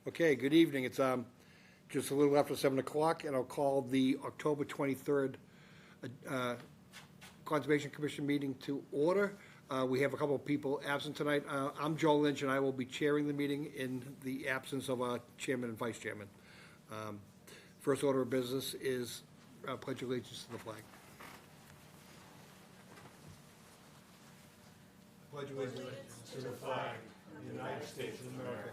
Okay, good evening. It's just a little after 7 o'clock, and I'll call the October 23rd Conservation Commission meeting to order. We have a couple of people absent tonight. I'm Joe Lynch, and I will be chairing the meeting in the absence of our chairman and vice chairman. First order of business is pledge allegiance to the flag. Pledge allegiance to the flag of the United States of America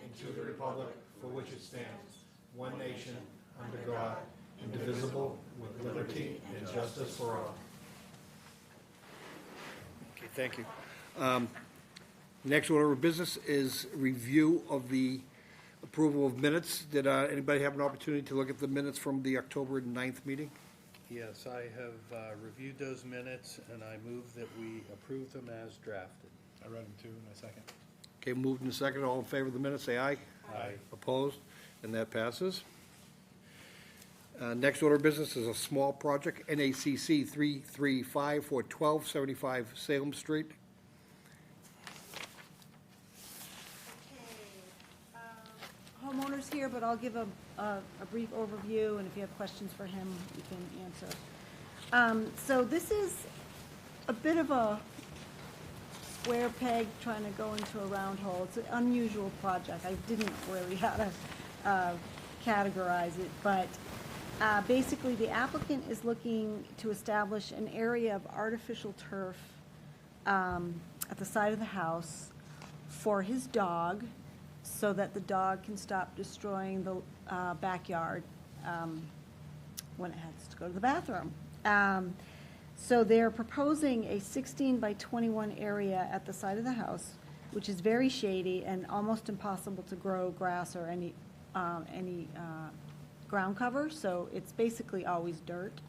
and to the republic for which it stands, one nation, under God, indivisible, with liberty and justice for all. Okay, thank you. Next order of business is review of the approval of minutes. Did anybody have an opportunity to look at the minutes from the October 9th meeting? Yes, I have reviewed those minutes, and I move that we approve them as drafted. I read them too, and I second. Okay, moved and seconded. All in favor of the minutes, say aye. Aye. Opposed? And that passes. Next order of business is a small project, NACC 335 for 1275 Salem Street. Homeowner's here, but I'll give a brief overview, and if you have questions for him, you can answer. So this is a bit of a square peg trying to go into a round hole. It's an unusual project. I didn't really how to categorize it, but basically the applicant is looking to establish an area of artificial turf at the side of the house for his dog, so that the dog can stop destroying the backyard when it has to go to the bathroom. So they're proposing a 16 by 21 area at the side of the house, which is very shady and almost impossible to grow grass or any ground cover. So it's basically always dirt.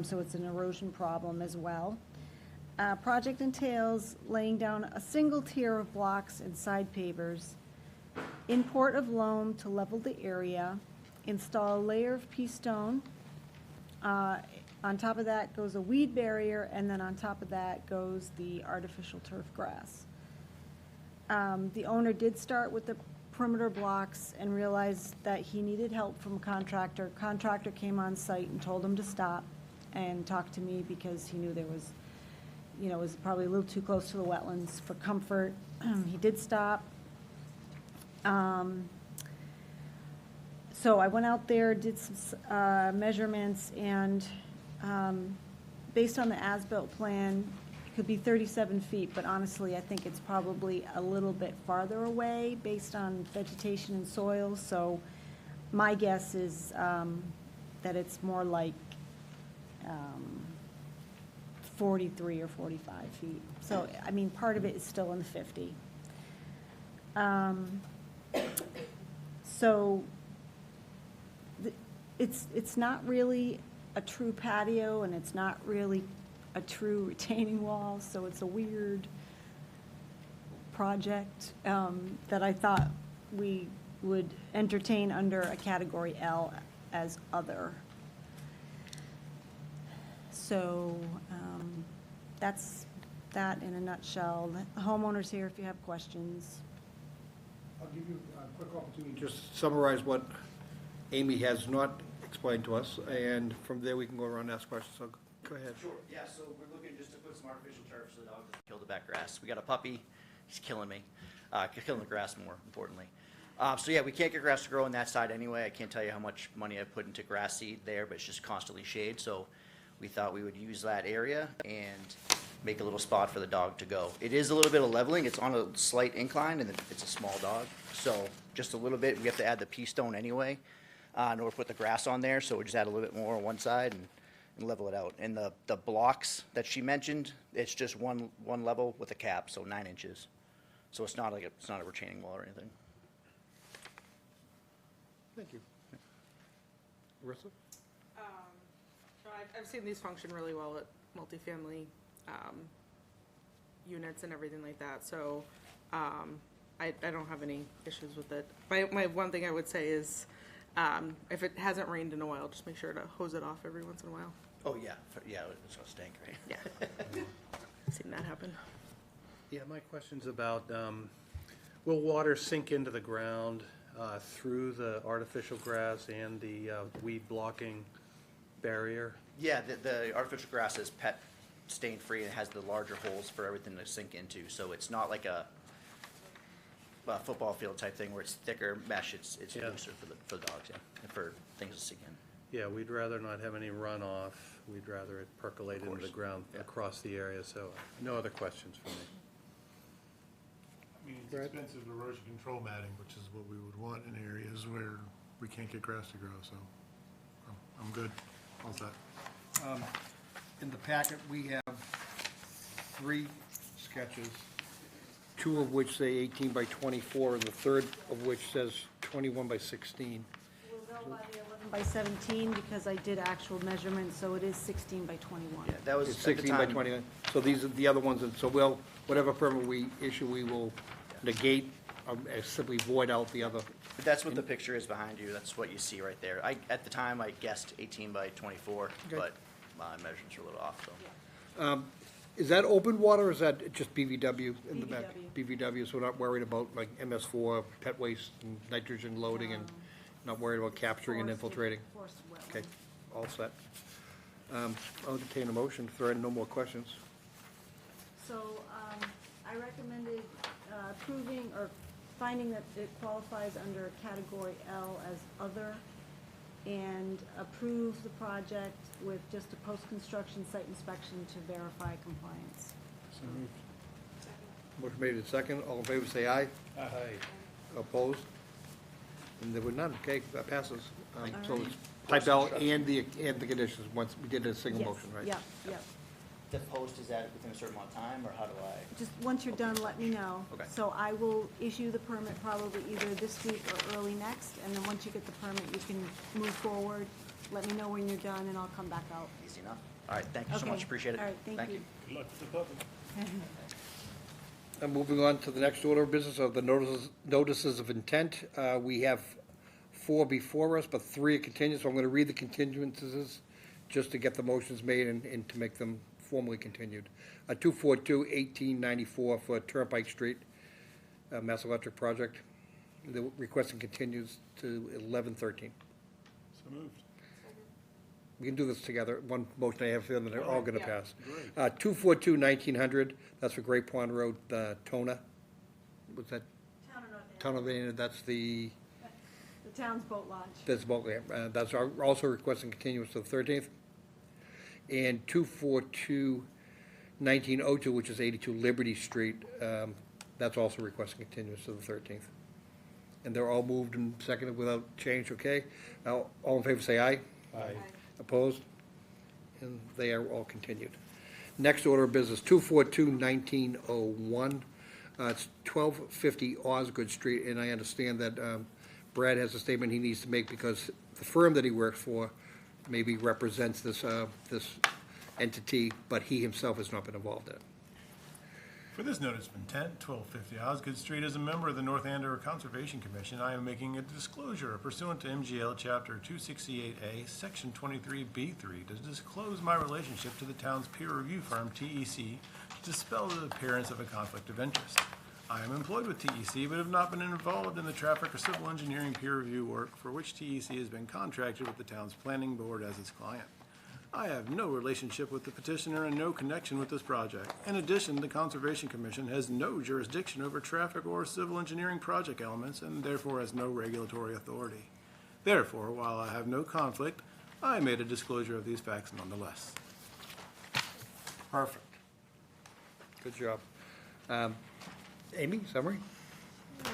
So it's an erosion problem as well. Project entails laying down a single tier of blocks and side pavers, import of loam to level the area, install a layer of pea stone. On top of that goes a weed barrier, and then on top of that goes the artificial turf grass. The owner did start with the perimeter blocks and realized that he needed help from a contractor. Contractor came on site and told him to stop and talk to me because he knew there was, it was probably a little too close to the wetlands for comfort. He did stop. So I went out there, did some measurements, and based on the as-built plan, it could be 37 feet, but honestly, I think it's probably a little bit farther away based on vegetation and soil. So my guess is that it's more like 43 or 45 feet. So, I mean, part of it is still in the 50. So it's not really a true patio, and it's not really a true retaining wall, so it's a weird project that I thought we would entertain under a category L as other. So that's that in a nutshell. The homeowner's here if you have questions. I'll give you a quick opportunity to just summarize what Amy has not explained to us, and from there we can go around and ask questions. So go ahead. Sure, yeah, so we're looking just to put some artificial turf so the dog doesn't kill the back grass. We got a puppy, he's killing me, killing the grass more importantly. So yeah, we can't get grass to grow on that side anyway. I can't tell you how much money I've put into grass seed there, but it's just constantly shade. So we thought we would use that area and make a little spot for the dog to go. It is a little bit of leveling. It's on a slight incline, and it's a small dog. So just a little bit, we have to add the pea stone anyway in order to put the grass on there. So we just add a little bit more on one side and level it out. And the blocks that she mentioned, it's just one level with a cap, so 9 inches. So it's not a retaining wall or anything. Thank you. Marissa? So I've seen these function really well at multifamily units and everything like that. So I don't have any issues with it. My one thing I would say is if it hasn't rained in a while, just make sure to hose it off every once in a while. Oh, yeah, it's gonna stink, right? Yeah. I've seen that happen. Yeah, my question's about Will water sink into the ground through the artificial grass and the weed blocking barrier? Yeah, the artificial grass is pet stain free and has the larger holes for everything to sink into, so it's not like a football field type thing where it's thicker mesh, it's Yeah. looser for the dogs, yeah, and for things to sink in. Yeah, we'd rather not have any runoff. We'd rather it percolate into the course, ground yeah. across the area, so no other questions for me. I mean, it's Brad? expensive erosion control matting, which is what we would want in areas where we can't get grass to grow, so I'm good. All set. In the packet, we have 3 sketches, 2 of which say 18 by 24, and the third of which says 21 by 16. We'll go by the 11 by 17 because I did actual measurements, so it is 16 by 21. Yeah, that was It's at the 16 by time- 29. So these are the other ones, and so whatever permit we issue, we will negate, simply void out the other. That's what the picture is behind you, that's what you see right there. At the time, I guessed 18 by 24, Okay. but my measurements are a little off, so. Is that open water, or is that just BVW in the back? BVW. BVW, so we're not worried about like MS4, pet waste, and nitrogen loading, and not worried about capturing and infiltrating? Forced wetland. Okay, all set. I'll entertain a motion if there are no more questions. So I recommended approving or finding that it qualifies under category L as other, and approve the project with just a post-construction site inspection to verify compliance. Motion made in second, all in favor say aye. Aye. Opposed? And there were none, okay, that passes. So All right. it's type L and the conditions, once we did a single Yes, motion, right? Yep, yep. The post, is that within a certain amount of time, or how do I? Just, once you're done, let me know. Okay. So I will issue the permit probably either this week or early next, and then once you get the permit, you can move forward. Let me know when you're done, and I'll come back out. Easy enough? All right, thank you so much, Okay. appreciate it. All right, thank you. Good luck with the puppy. And moving on to the next order of business of the notices of intent. We have 4 before us, but 3 are continued, so I'm going to read the continuances just to get the motions made and to make them formally continued. 242-1894 for Turnpike Street, Mass Electric Project. The requesting continues to 11/13. So moved. We can do this together, one motion. I have a feeling they're all going to Yeah. pass. Great. 242-1900, that's for Great Pond Road, Tona. What's that? Town of North Andover. Town of Andover, that's the, The town's boat launch. that's about, that's also requesting continuance to the 13th. And 242-1902, which is 82 Liberty Street, that's also requesting continuance to the 13th. And they're all moved and seconded without change, okay? Now, all in favor say aye. Aye. Opposed? And they are all continued. Next order of business, 242-1901. It's 1250 Osgood Street, and I understand that Brad has a statement he needs to make because the firm that he works for maybe represents this entity, but he himself has not been involved in it. For this notice of intent, 1250 Osgood Street, as a member of the North Andover Conservation Commission, I am making a disclosure pursuant to MGL Chapter 268A, Section 23B3, to disclose my relationship to the town's peer review firm, TEC, to dispel the appearance of a conflict of interest. I am employed with TEC, but have not been involved in the traffic or civil engineering peer review work for which TEC has been contracted with the town's planning board as its client. I have no relationship with the petitioner and no connection with this project. In addition, the Conservation Commission has no jurisdiction over traffic or civil engineering project elements and therefore has no regulatory authority. Therefore, while I have no conflict, I made a disclosure of these facts nonetheless. Perfect. Good job. Amy, summary? Sure.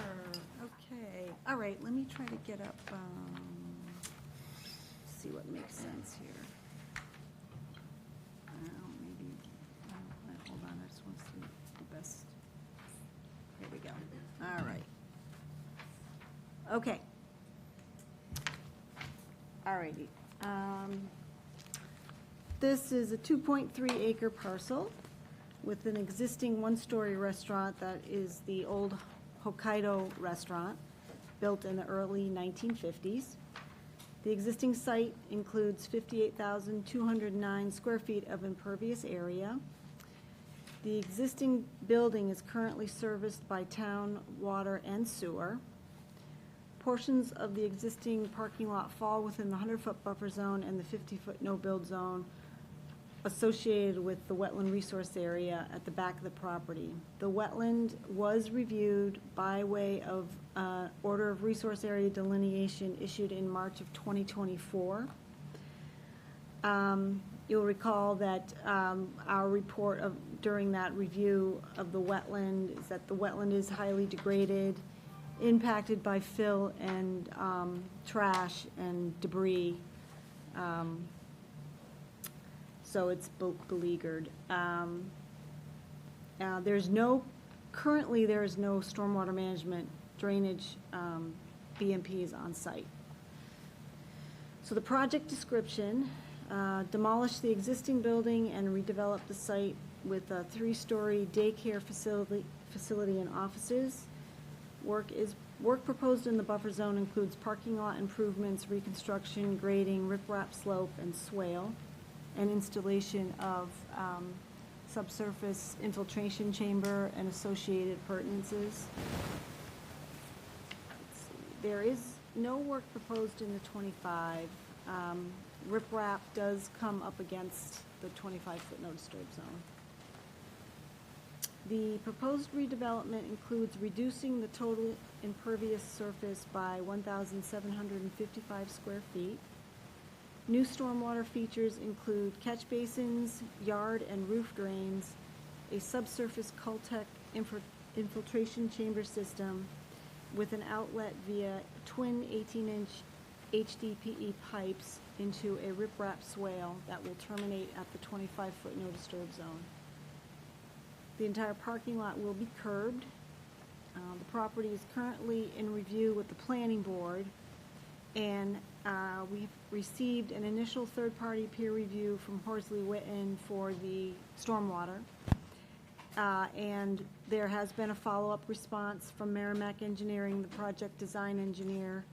Okay, all right, let me try to get up, see what makes sense here. Maybe, hold on, I just want to see the best. Here we go. All right. Okay. All righty. This is a 2.3 acre parcel with an existing one-story restaurant that is the old Hokkaido restaurant, built in the early 1950s. The existing site includes 58,209 square feet of impervious area. The existing building is currently serviced by town water and sewer. Portions of the existing parking lot fall within the 100-foot buffer zone and the 50-foot no-build zone associated with the wetland resource area at the back of the property. The wetland was reviewed by way of order of resource area delineation issued in March of 2024. You'll recall that our report during that review of the wetland is that the wetland is highly degraded, impacted by fill and trash and debris. So it's beleaguered. Currently there is no stormwater management drainage BMPs on site. So the project description, demolish the existing building and redevelop the site with a 3-story daycare facility and offices. Work proposed in the buffer zone includes parking lot improvements, reconstruction, grading, riprap slope, and swale, and installation of subsurface infiltration chamber and associated appurtenances. There is no work proposed in the 25. Riprap does come up against the 25-foot no disturb zone. The proposed redevelopment includes reducing the total impervious surface by 1,755 square feet. New stormwater features include catch basins, yard and roof drains, a subsurface Cultec infiltration chamber system with an outlet via twin 18-inch HDPE pipes into a riprap swale that will terminate at the 25-foot no disturb zone. The entire parking lot will be curbed. The property is currently in review with the planning board, and we've received an initial third-party peer review from Horsley Witten for the stormwater. And there has been a follow-up response from Merrimack Engineering, the project design engineer,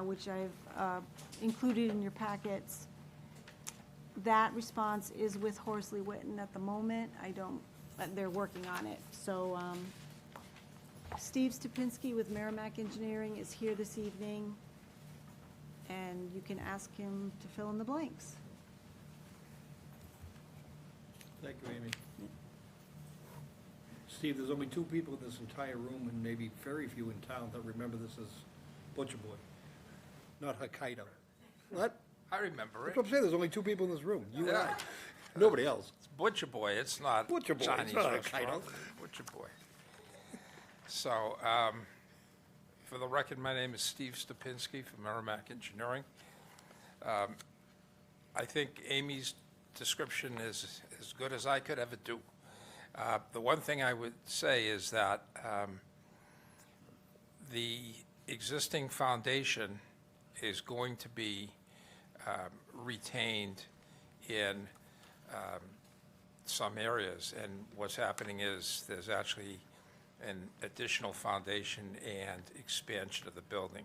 which I've included in your packets. That response is with Horsley Witten at the moment. They're working on it. So Steve Stupinski with Merrimack Engineering is here this evening, and you can ask him to fill in the blanks. Thank you, Amy. Steve, there's only 2 people in this entire room, and maybe very few in town, that remember this as Butcher Boy, not Hokkaido. What? I remember That's it. what I'm saying, there's only 2 people in this room, you and I. Yeah. Nobody else. It's Butcher Boy, it's not Butcher Boy, it's Chinese not restaurant. Hokkaido. Butcher Boy. So, for the record, my name is Steve Stupinski from Merrimack Engineering. I think Amy's description is as good as I could ever do. The one thing I would say is that the existing foundation is going to be retained in some areas, and what's happening is there's actually an additional foundation and expansion of the building.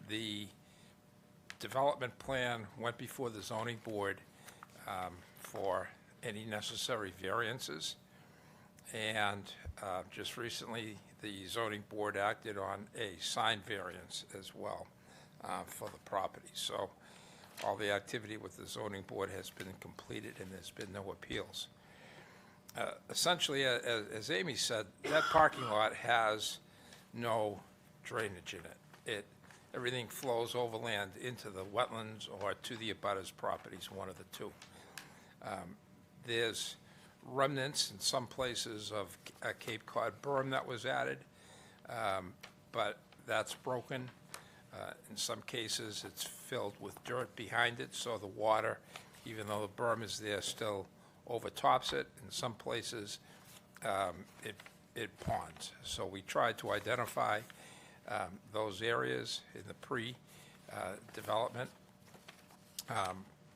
The development plan went before the zoning board for any necessary variances, and just recently the zoning board acted on a sign variance as well for the property. So all the activity with the zoning board has been completed and there's been no appeals. Essentially, as Amy said, that parking lot has no drainage in it. Everything flows overland into the wetlands or to the abutters properties, one of the two. There's remnants in some places of a Cape Cod berm that was added, but that's broken. In some cases, it's filled with dirt behind it, so the water, even though the berm is there, still overtops it. In some places, it ponds. So we tried to identify those areas in the pre-development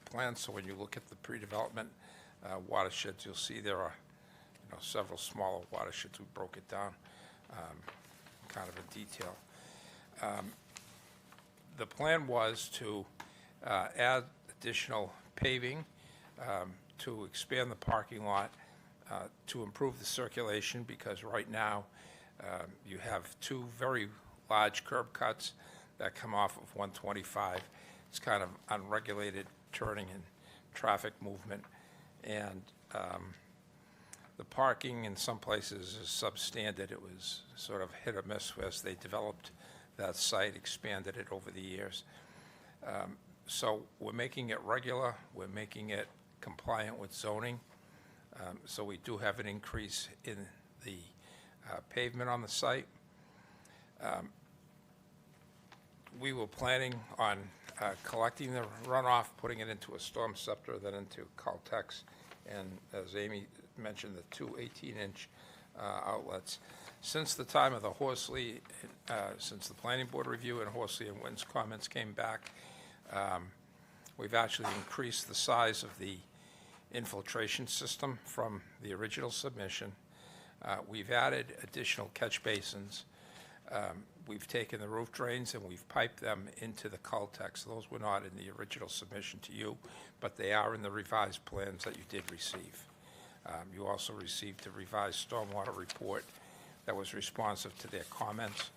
plan. So when you look at the pre-development watersheds, you'll see there are several smaller watersheds. We broke it down kind of in detail. The plan was to add additional paving to expand the parking lot, to improve the circulation, because right now, you have two very large curb cuts that come off of 125. It's kind of unregulated turning and traffic movement, and the parking in some places is substandard. It was sort of hit or miss as they developed that site, expanded it over the years. So we're making it regular, we're making it compliant with zoning. So we do have an increase in the pavement on the site. We were planning on collecting the runoff, putting it into a storm scepter, then into Caltex, and as Amy mentioned, the two 18-inch outlets. Since the time of the Horsley, since the planning board review and Horsley and Witten's comments came back, we've actually increased the size of the infiltration system from the original submission. We've added additional catch basins. We've taken the roof drains and we've piped them into the Caltex. Those were not in the original submission to you, but they are in the revised plans that you did receive. You also received a revised stormwater report that was responsive to their comments.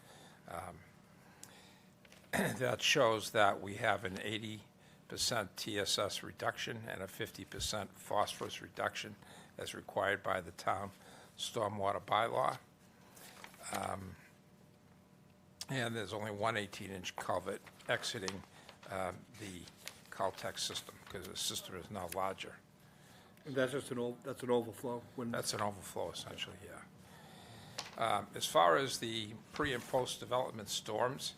That shows that we have an 80% TSS reduction and a 50% phosphorus reduction as required by the town stormwater bylaw. And there's only one 18-inch culvert exiting the Caltex system, because the system is now larger. And that's just that's an overflow? That's an overflow, essentially, yeah. As far as the pre- and post-development storms,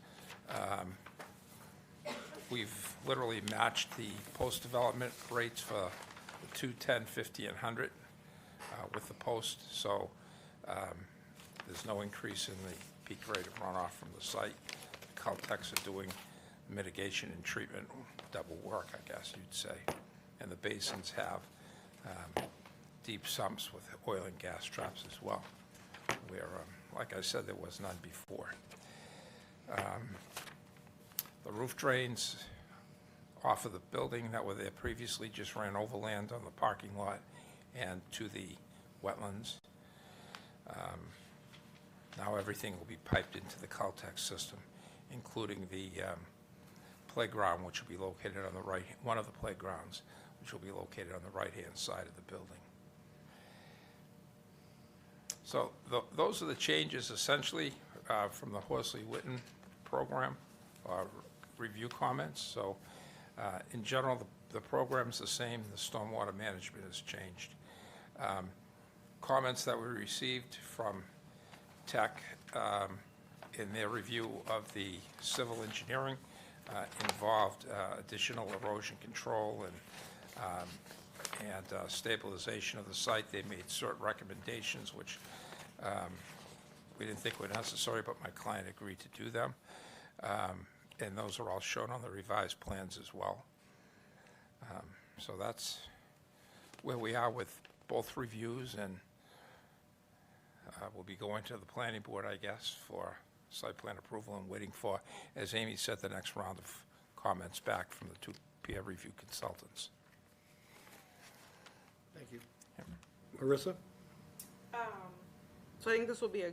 we've literally matched the post-development rates for the 2, 10, 50, and 100 with the post, so there's no increase in the peak rate of runoff from the site. Caltex are doing mitigation and treatment that will work, I guess you'd say. And the basins have deep sumps with oil and gas traps as well, where, like I said, there was none before. The roof drains off of the building that were there previously just ran overland on the parking lot and to the wetlands. Now everything will be piped into the Caltex system, including the playground, which will be located on the right, one of the playgrounds, which will be located on the right-hand side of the building. So those are the changes essentially from the Horsley-Witten program, review comments. So in general, the program's the same, the stormwater management has changed. Comments that we received from Tech in their review of the civil engineering involved additional erosion control and stabilization of the site. They made certain recommendations which we didn't think were necessary, but my client agreed to do them. And those are all shown on the revised plans as well. So that's where we are with both reviews, and we'll be going to the planning board, I guess, for site plan approval and waiting for, as Amy said, the next round of comments back from the two peer review consultants. Thank you. Marissa? So I think this will be a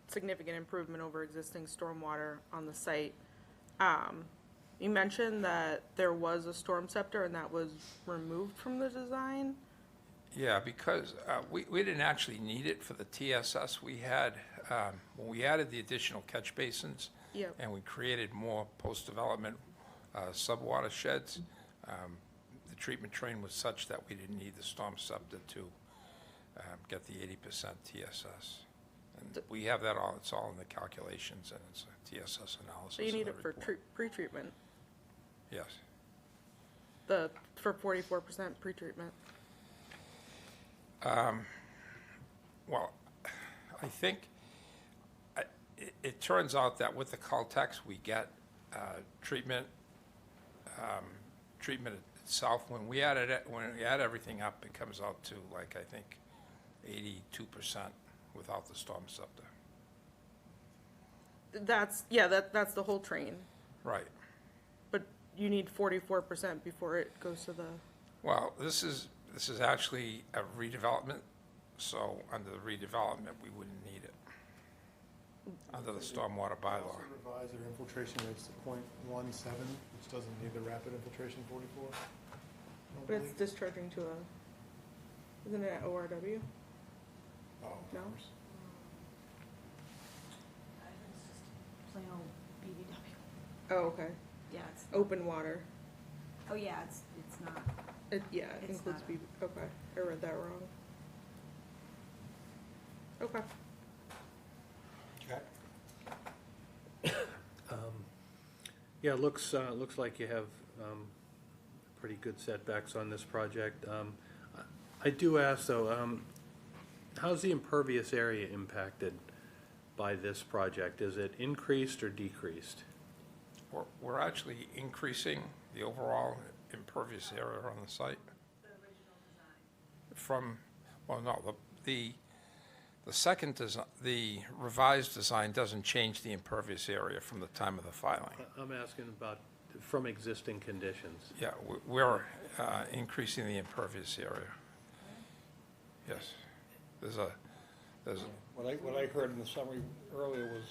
significant improvement over existing stormwater on the site. You mentioned that there was a storm scepter and that was removed from the design. Yeah, because we didn't actually need it for the TSS. We had, when we added the additional catch basins, Yep. and we created more post-development subwater sheds, the treatment train was such that we didn't need the storm scepter to get the 80% TSS. And we have that all, it's all in the calculations, and it's a TSS analysis. So you need in it the for report. pre-treatment, Yes. for 44% pre-treatment. Well, I think it turns out that with the Caltex, we get treatment itself. When we add everything up, it comes out to, like, I think 82% without the storm scepter. That's the whole train, Right. but you need 44% before it goes to the, Well, this is This is actually a redevelopment, so under the redevelopment, we wouldn't need it. Under the stormwater bylaw. Also revise their infiltration rates to .17, which doesn't need the rapid infiltration 44. I don't But it's believe. discharging to isn't it ORW? Oh, No? of course. Plain old BBW. Oh, okay. Yeah, it's, Open water. oh, yeah, it's not. Yeah, it It's includes not. BB. Okay, I read that wrong. Okay. Yeah, it looks like you have pretty good setbacks on this project. I do ask, though, how's the impervious area impacted by this project? Is it increased or decreased? We're actually increasing the overall impervious area on the site. From, well, no, the second design, the revised design doesn't change the impervious area from the time of the filing. I'm asking about from existing conditions. Yeah, we're increasing the impervious area. Yes. There's a, What I heard in the summary earlier was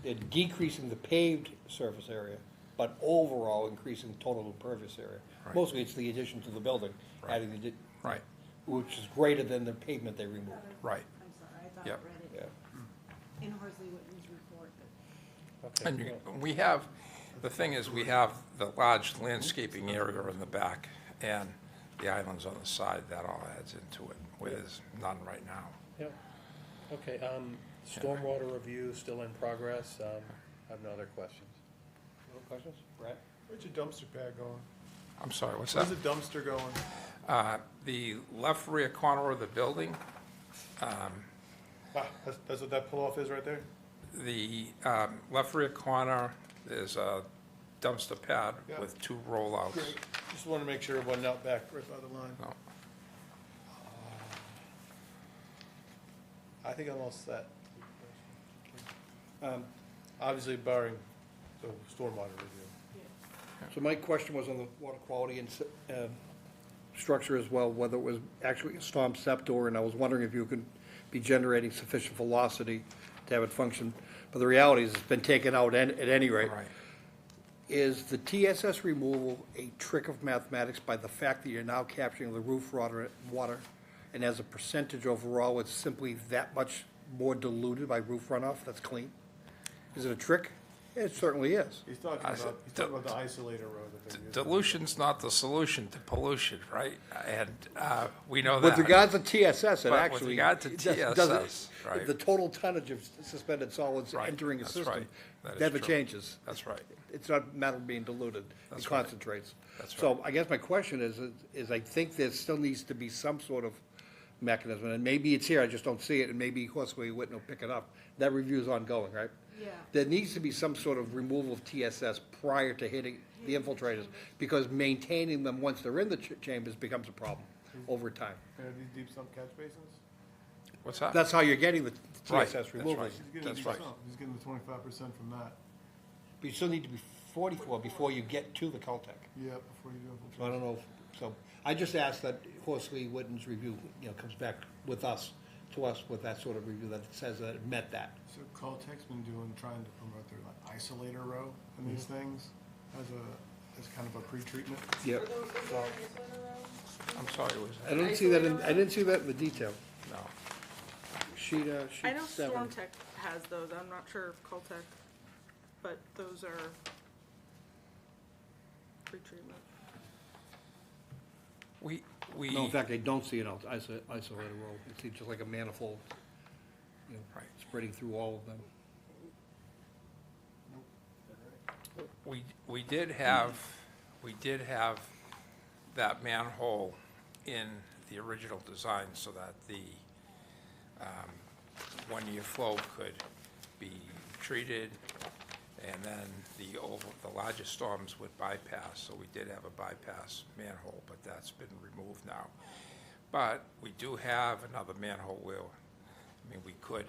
they're decreasing the paved surface area, but overall increasing total impervious area. Right. Mostly it's the addition to the building, Right. adding the, right, which is greater than the pavement they removed. right. I'm sorry, I thought Yep. I read Yeah. it in Horsley Witten's report, but. And we have, the thing is, we have the large landscaping area in the back and the islands on the side, that all adds into it, where there's none right now. Yep. Okay, stormwater review still in progress. I have no other questions. No questions? Brett? Where's your dumpster pad going? I'm sorry, what's that? Where's the dumpster going? The left rear corner of the building, Ah, that's what that pull-off is right there? the left rear corner, there's a dumpster pad Yeah. with 2 rollouts. Great. Just want to make sure it wasn't out back right by the line. No, I think I'm all set. Obviously barring the stormwater review. So my question was on the water quality and structure as well, whether it was actually a storm scepter, and I was wondering if you could be generating sufficient velocity to have it function. But the reality is it's been taken out at any rate. right. Is the TSS removal a trick of mathematics by the fact that you're now capturing the roof water, and as a percentage overall, it's simply that much more diluted by roof runoff that's clean? Is it a trick? It certainly is. He's talking I about, said- he's talking about the isolator road that they're using. Dilution's not the solution to pollution, right? And we know With that. regards to TSS, it But with actually. regard to it just doesn't- TSS, right. The total tonnage of suspended solids Right, entering a that's system right. That is never true. changes. That's right. It's not a matter of being diluted, it That's right. concentrates. That's So I guess my question is I think there still needs to be some sort of mechanism, and maybe it's here, I just don't see it, and maybe Horseway Witten will pick it up. That review's ongoing, right? Yeah. There needs to be some sort of removal of TSS prior to hitting the infiltrators, because maintaining them once they're in the chambers becomes a problem over time. And are these deep sump catch basins? What's that? That's how you're getting the Right, TSS that's removal. right. He's getting That's deep right. sump. He's getting the 25% from that. But you still need to be 44 before you get to the Caltech. Yeah, before you do infiltration. So I don't know, so I just asked that Horsley Witten's review, comes back with us, to us with that sort of review that says that it met that. So Caltech's been trying to promote their like isolator row in these things as kind of a pre-treatment. Yep. I'm sorry, was I didn't see that I didn't see that in the detail. no. Sheet I know 7. StormTech has those. I'm not sure if Caltech, but those are pre-treatment. We, No, in fact, I don't see an isolated row. It's just like a manifold, Right. spreading through all of them. we did have that manhole in the original design so that the one-year flow could be treated, and then the largest storms would bypass, so we did have a bypass manhole, but that's been removed now. But we do have another manhole where, we could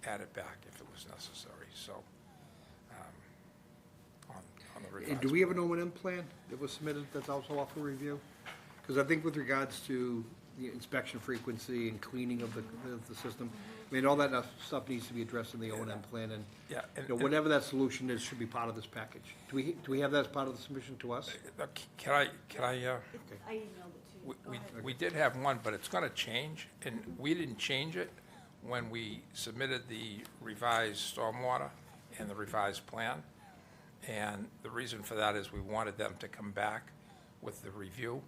add it back if it was necessary, so, on the revised. And do we have an O&M plan that was submitted that's also off for review? Because I think with regards to the inspection frequency and cleaning of the system, I mean, all that stuff needs to be addressed in the O and M plan, and, Yeah, you know, whatever that solution is, should be part of this package. Do we have that as part of the submission to us? Can I, I emailed it to you. Go ahead. we did have one, but it's gonna change, and we didn't change it when we submitted the revised stormwater and the revised plan. And the reason for that is we wanted them to come back with the review,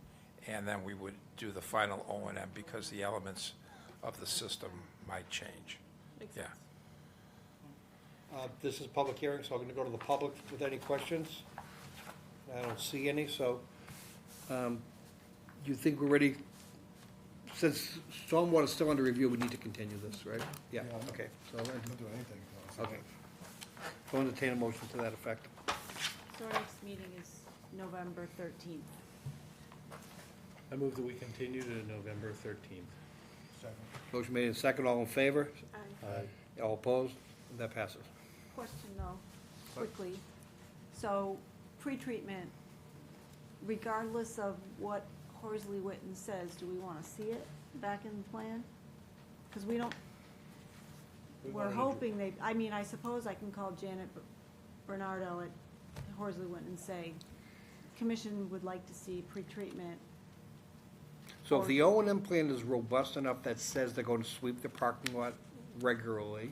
and then we would do the final O and M because the elements of the system might change. Makes Yeah. sense. This is a public hearing, so I'm gonna go to the public with any questions. I don't see any, so, you think we're ready? Since stormwater's still under review, we need to continue this, right? Yeah, Yeah. okay, so, I'm not doing anything. okay. So entertain a motion to that effect. So our next meeting is November 13th. I move that we continue to November 13th. Second. Motion made in second, all in favor? Aye. All opposed? That passes. Question though, quickly. So, pretreatment, regardless of what Horsley Witten says, do we want to see it back in the plan? Because we don't, we're hoping they, I mean, I suppose I can call Janet Bernardo at Horsley Witten and say, commission would like to see pretreatment. So if the O and M plan is robust enough that says they're going to sweep the parking lot regularly,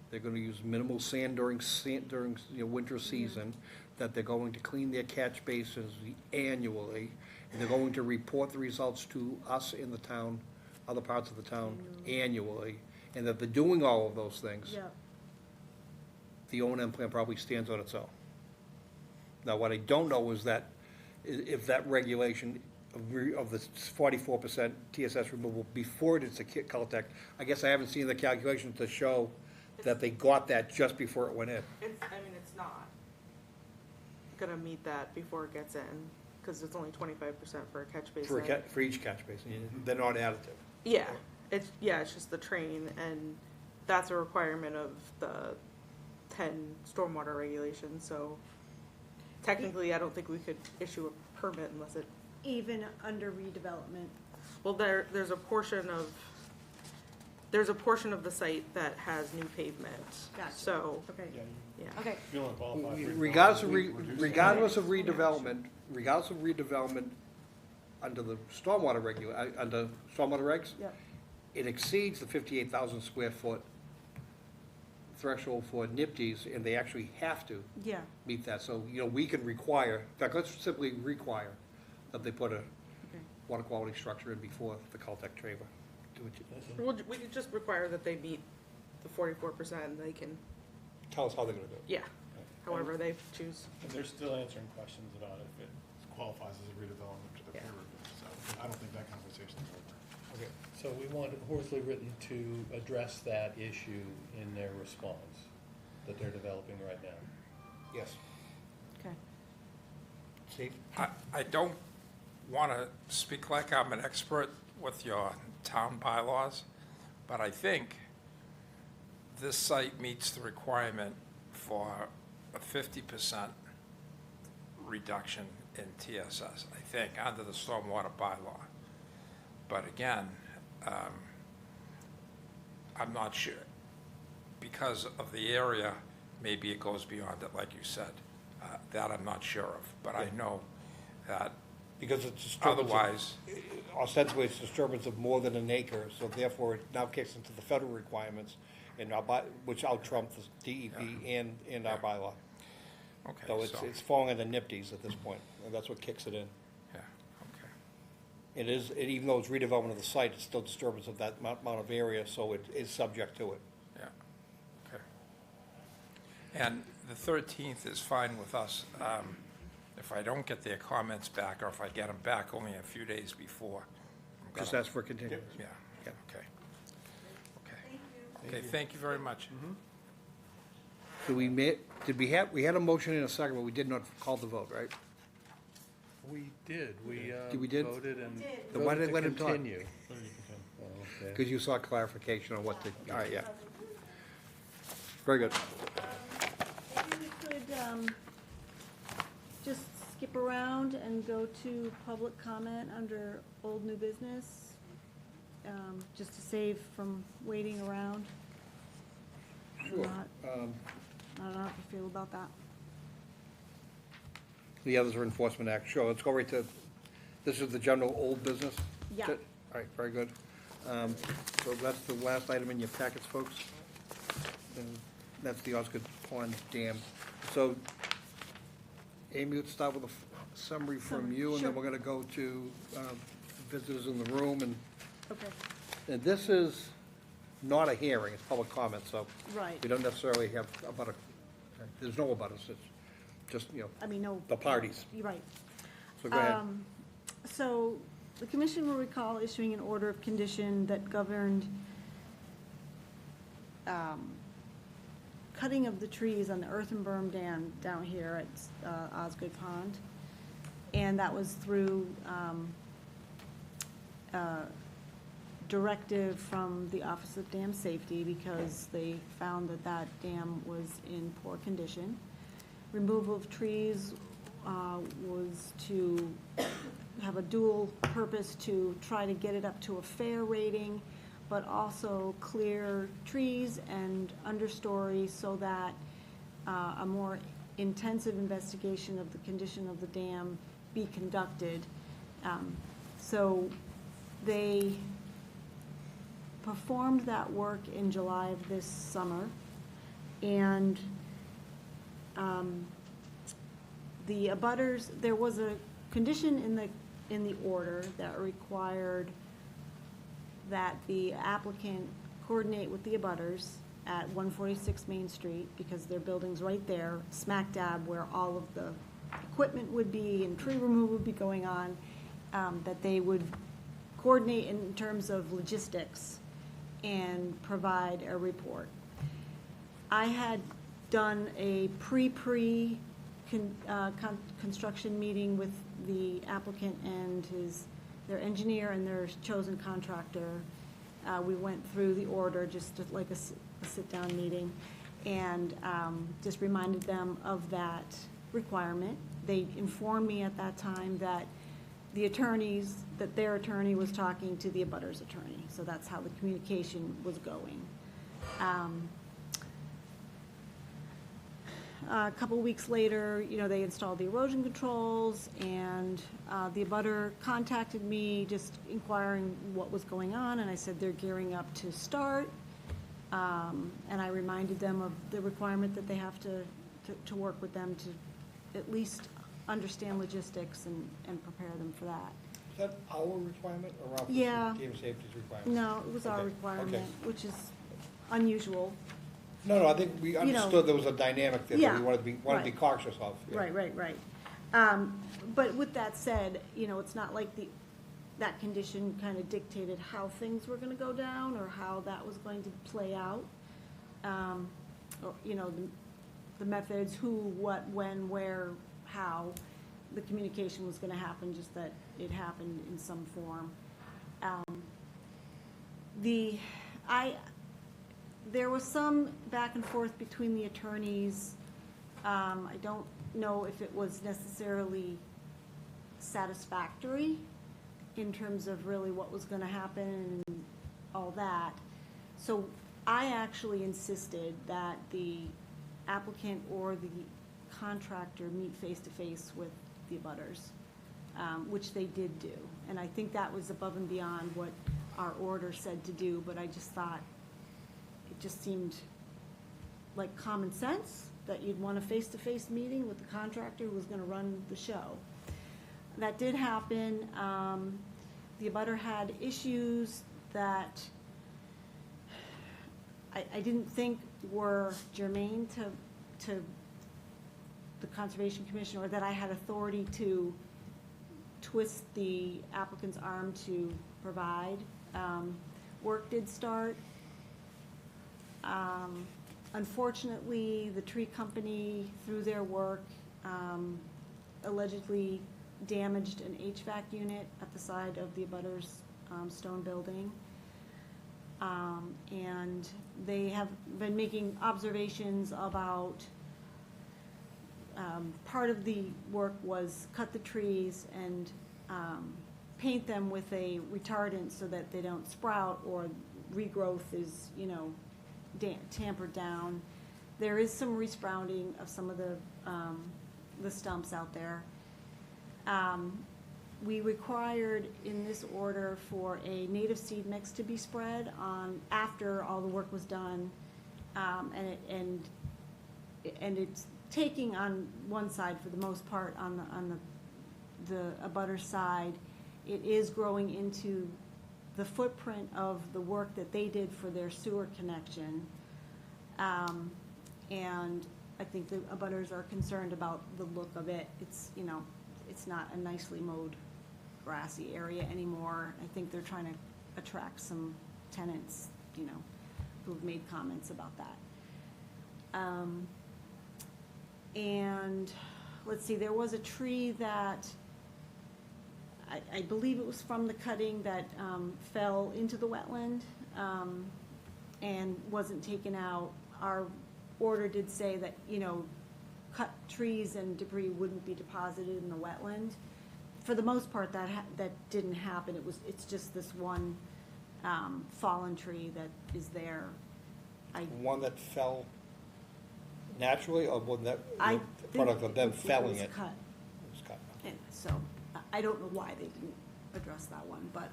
they're gonna use minimal sand during, you know, winter season, that they're going to clean their catch basins annually, and they're going to report the results to us in the town, other parts of the town annually, and that they're doing all of those things, Yeah, the O and M plan probably stands on its own. Now, what I don't know is that, if that regulation of the 44% TSS removal before it's a Caltech, I guess I haven't seen the calculation to show that they got that just before it went in. It's not gonna meet that before it gets in, because it's only 25% for a catch basin. For each catch basin, they're not additive. Yeah, it's just the train, and that's a requirement of the 10 stormwater regulations, so technically, I don't think we could issue a permit unless it, even under redevelopment. well, there's a portion of the site that has new pavement. Gotcha. So, Okay, yeah. okay, You don't qualify for. Regardless of redevelopment, under the stormwater under stormwater regs, yeah, it exceeds the 58,000 square foot threshold for NIPD's, and they actually have to yeah, meet that. So, you know, we can require, in fact, let's simply require that they put a okay. water quality structure in before the Caltech trailer. We could just require that they meet the 44%, and they can, Tell us how they're gonna do it. yeah, however they choose. And they're still answering questions about if it qualifies as a redevelopment to the peer review, so I don't think that conversation's over. Okay. So we want Horsley Written to address that issue in their response that they're developing right now. Yes. Okay. Steve? I don't want to speak like I'm an expert with your town bylaws, but I think this site meets the requirement for a 50% reduction in TSS, I think, under the stormwater bylaw. But again, I'm not sure. Because of the area, maybe it goes beyond it, like you said. That I'm not sure of, but I know that Because it's disturbance. otherwise, Ostensibly, it's disturbance of more than an acre, so therefore it now kicks into the federal requirements, and which out trump the DEP and our bylaw. okay, So so, it's falling under NIPD's at this point, and that's what kicks it in. yeah, okay. It is, even though it's redevelopment of the site, it's still disturbance of that amount of area, so it is subject to it. Yeah, okay. And the 13th is fine with us. If I don't get their comments back, or if I get them back only a few days before. I'm Just gonna- ask for continuance. Yeah, Yeah. okay. Okay. Okay, thank you very much. So we had a motion in a second, but we did not call the vote, right? We did, we We did? voted and Then why did voted I let to him talk? continue. Oh, okay. Because you saw clarification on what the, all right, yeah. Very good. Maybe we could, just skip around and go to public comment under old new business, just to save from waiting around. Sure. Not- I don't know how you feel about that. The others are enforcement act. Sure, let's go right to, this is the general old business? Yeah. All right, very good. So that's the last item in your packets, folks. And that's the Osgood Pond Dam. So, Amy, let's start with a summary from Summary, you, and sure. then we're gonna go to visitors in the room, Okay, and this is not a hearing, it's public comment, so right. we don't necessarily have about a, there's no about us, it's just, I mean, no. the parties. You're right. So go ahead. So the commission will recall issuing an order of condition that governed cutting of the trees on the earthen berm dam down here at Osgood Pond. And that was through directive from the Office of Dam Safety because they found that that dam was in poor condition. Removal of trees was to have a dual purpose to try to get it up to a fair rating, but also clear trees and understory so that a more intensive investigation of the condition of the dam be conducted. So they performed that work in July of this summer, and the abutters, there was a condition in the order that required that the applicant coordinate with the abutters at 146 Main Street, because their building's right there, smack dab where all of the equipment would be and tree removal would be going on, that they would coordinate in terms of logistics and provide a report. I had done a construction meeting with the applicant and their engineer and their chosen contractor. We went through the order, just like a sit-down meeting, and just reminded them of that requirement. They informed me at that time that that their attorney was talking to the abutter's attorney, so that's how the communication was going. A couple weeks later, they installed the erosion controls, and the abutter contacted me just inquiring what was going on, and I said they're gearing up to start. And I reminded them of the requirement that they have to work with them to at least understand logistics and prepare them for that. Is that our requirement or Office Yeah. of Game Safety's requirement? No, it was our Okay, requirement, okay. which is unusual. No, I think we understood there was a dynamic there that Yeah, we wanted to be right. cautious of. Yeah. Right. But with that said, it's not like that condition kind of dictated how things were gonna go down or how that was going to play out. Or, the methods, who, what, when, where, how, the communication was gonna happen, just that it happened in some form. There was some back and forth between the attorneys. I don't know if it was necessarily satisfactory in terms of really what was gonna happen and all that. So I actually insisted that the applicant or the contractor meet face-to-face with the abutters, which they did do. And I think that was above and beyond what our order said to do, but I just thought, it just seemed like common sense that you'd want a face-to-face meeting with the contractor who was gonna run the show. That did happen. The abutter had issues that I didn't think were germane to the Conservation Commission, or that I had authority to twist the applicant's arm to provide. Work did start. Unfortunately, the tree company, through their work, allegedly damaged an HVAC unit at the side of the abutter's stone building. And they have been making observations about part of the work was cut the trees and paint them with a retardant so that they don't sprout or regrowth is, tampered down. There is some resprouting of some of the stumps out there. We required in this order for a native seed mix to be spread on, after all the work was done. And it's taking on one side for the most part, on the abutter side. It is growing into the footprint of the work that they did for their sewer connection. And I think the abutters are concerned about the look of it. It's, it's not a nicely mowed grassy area anymore. I think they're trying to attract some tenants, who've made comments about that. And let's see, there was a tree that I believe it was from the cutting that fell into the wetland and wasn't taken out. Our order did say that, cut trees and debris wouldn't be deposited in the wetland. For the most part, that didn't happen. It's just this one fallen tree that is there. One that fell naturally, or one that, I product think of them it felling was it? cut. It was cut. And so, I don't know why they didn't address that one, but,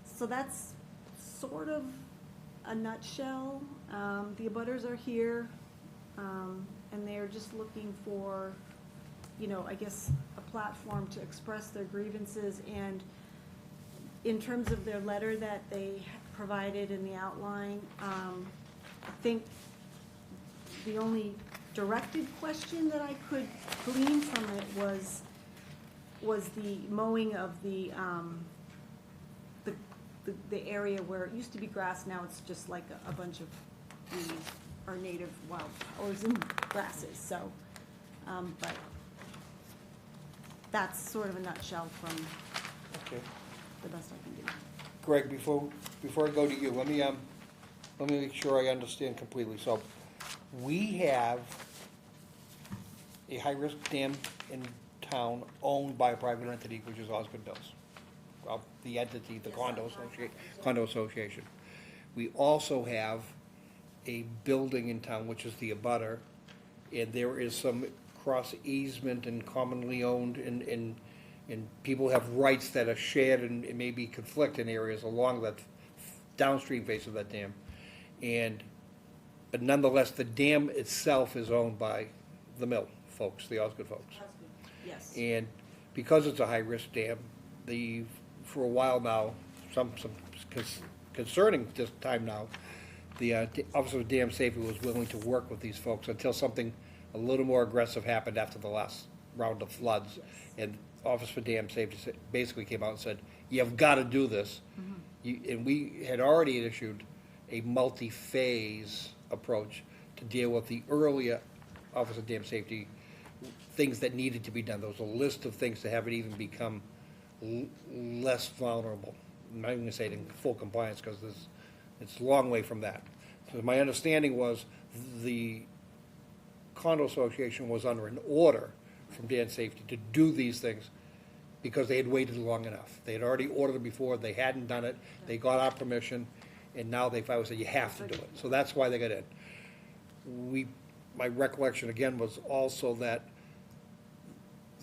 so that's sort of a nutshell. The abutters are here, and they're just looking for, I guess, a platform to express their grievances. And in terms of their letter that they provided in the outline, I think the only directed question that I could glean from it was the mowing of the area where it used to be grass. Now it's just like a bunch of weeds or native wildflowers and grasses. So, but that's sort of a nutshell from Okay. the best I can do. Greg, before I go to you, let me make sure I understand completely. So, we have a high-risk dam in town owned by a private entity, which is Osgood Mills. Well, the entity, the condo association. We also have a building in town, which is the abutter, and there is some cross easement and commonly owned, and people have rights that are shared and maybe conflict in areas along that downstream face of that dam. But nonetheless, the dam itself is owned by the mill folks, the Osgood folks. Yes. And because it's a high-risk dam, for a while now, some concerning this time now, the Office of Dam Safety was willing to work with these folks until something a little more aggressive happened after the last round of floods. And Office for Dam Safety basically came out and said, you've got to do this. And we had already issued a multi-phase approach to deal with the earlier Office of Dam Safety things that needed to be done. There was a list of things to have it even become less vulnerable. I'm not even going to say it in full compliance because it's a long way from that. So my understanding was the condo association was under an order from Dam Safety to do these things because they had waited long enough. They had already ordered it before, they hadn't done it, they got our permission, and now they finally said, you have to do it. So that's why they got in. My recollection again was also that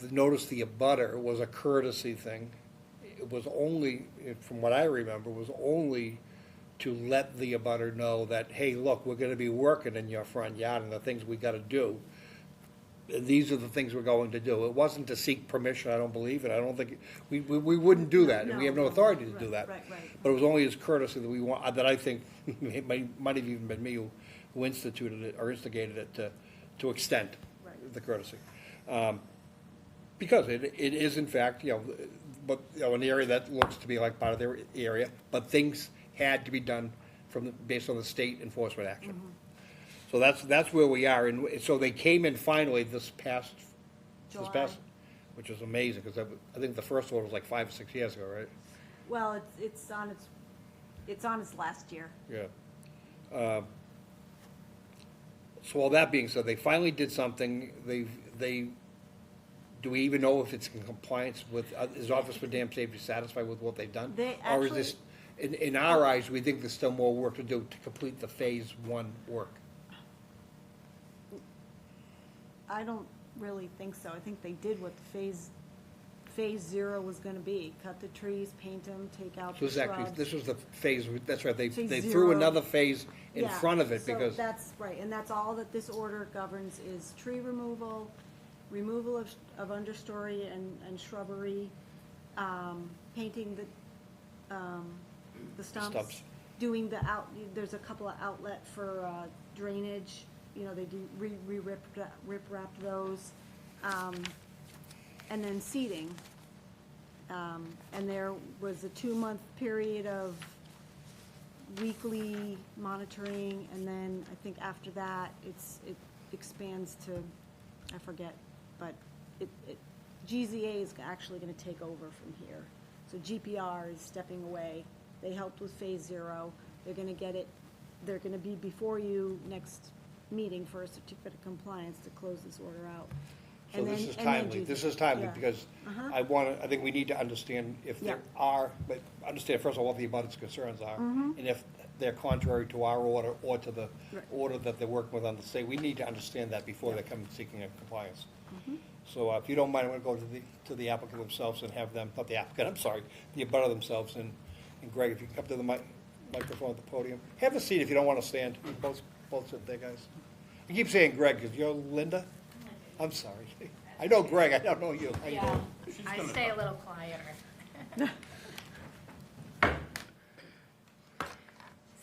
the notice the abutter was a courtesy thing. It was only, from what I remember, was only to let the abutter know that, hey, look, we're gonna be working in your front yard and the things we gotta do. These are the things we're going to do. It wasn't to seek permission, I don't believe, and I don't think, we wouldn't do that, and we have no authority to do that. Right. But it was only as courtesy that I think, it might have even been me who instituted it, or instigated it to extend the courtesy. Because it is in fact, but, an area that looks to be like part of their area, but things had to be done based on the state enforcement action. So that's where we are, and so they came in finally this past, July. which is amazing, because I think the first one was like 5 or 6 years ago, right? Well, it's on its last year. Yeah. So all that being said, they finally did something, do we even know if it's in compliance with, is Office for Dam Safety satisfied with what they've done? They Or is actually- this, in our eyes, we think there's still more work to do to complete the phase one work? I don't really think so. I think they did what the phase 0 was gonna be. Cut the trees, paint them, take out So the this actually, shrubs. this was the phase, that's right, they Phase threw 0. another phase in Yeah, front of it so because, that's right, and that's all that this order governs is tree removal, removal of understory and shrubbery, painting the stumps. Stumps. Doing there's a couple of outlet for drainage, you know, they do rip-wrap those, and then seeding. And there was a 2-month period of weekly monitoring, and then I think after that, it expands to, I forget, but GZA is actually gonna take over from here. So GPR is stepping away. They helped with phase 0. They're gonna they're gonna be before you next meeting for a certificate of compliance to close this order out. so And this then- is and then timely, GZA. this is timely, Yeah. because Uh-huh. I think we need to understand if there Yeah. are, but understand first of all what the abutters' concerns are, and if they're contrary to our order or to the Mm-hmm. Right. order that they're working with on the state, we need to understand that before they come seeking a compliance. Mm-hmm. So if you don't mind, I'm gonna go to the applicant themselves and have them, not the applicant, I'm sorry, the abutter themselves, and Greg, if you come to the microphone at the podium, have a seat if you don't wanna stand, you both sit there, guys. I keep saying Greg, because you're Linda? I'm sorry. I know Greg, I don't know you. How you doing? I stay a little quieter.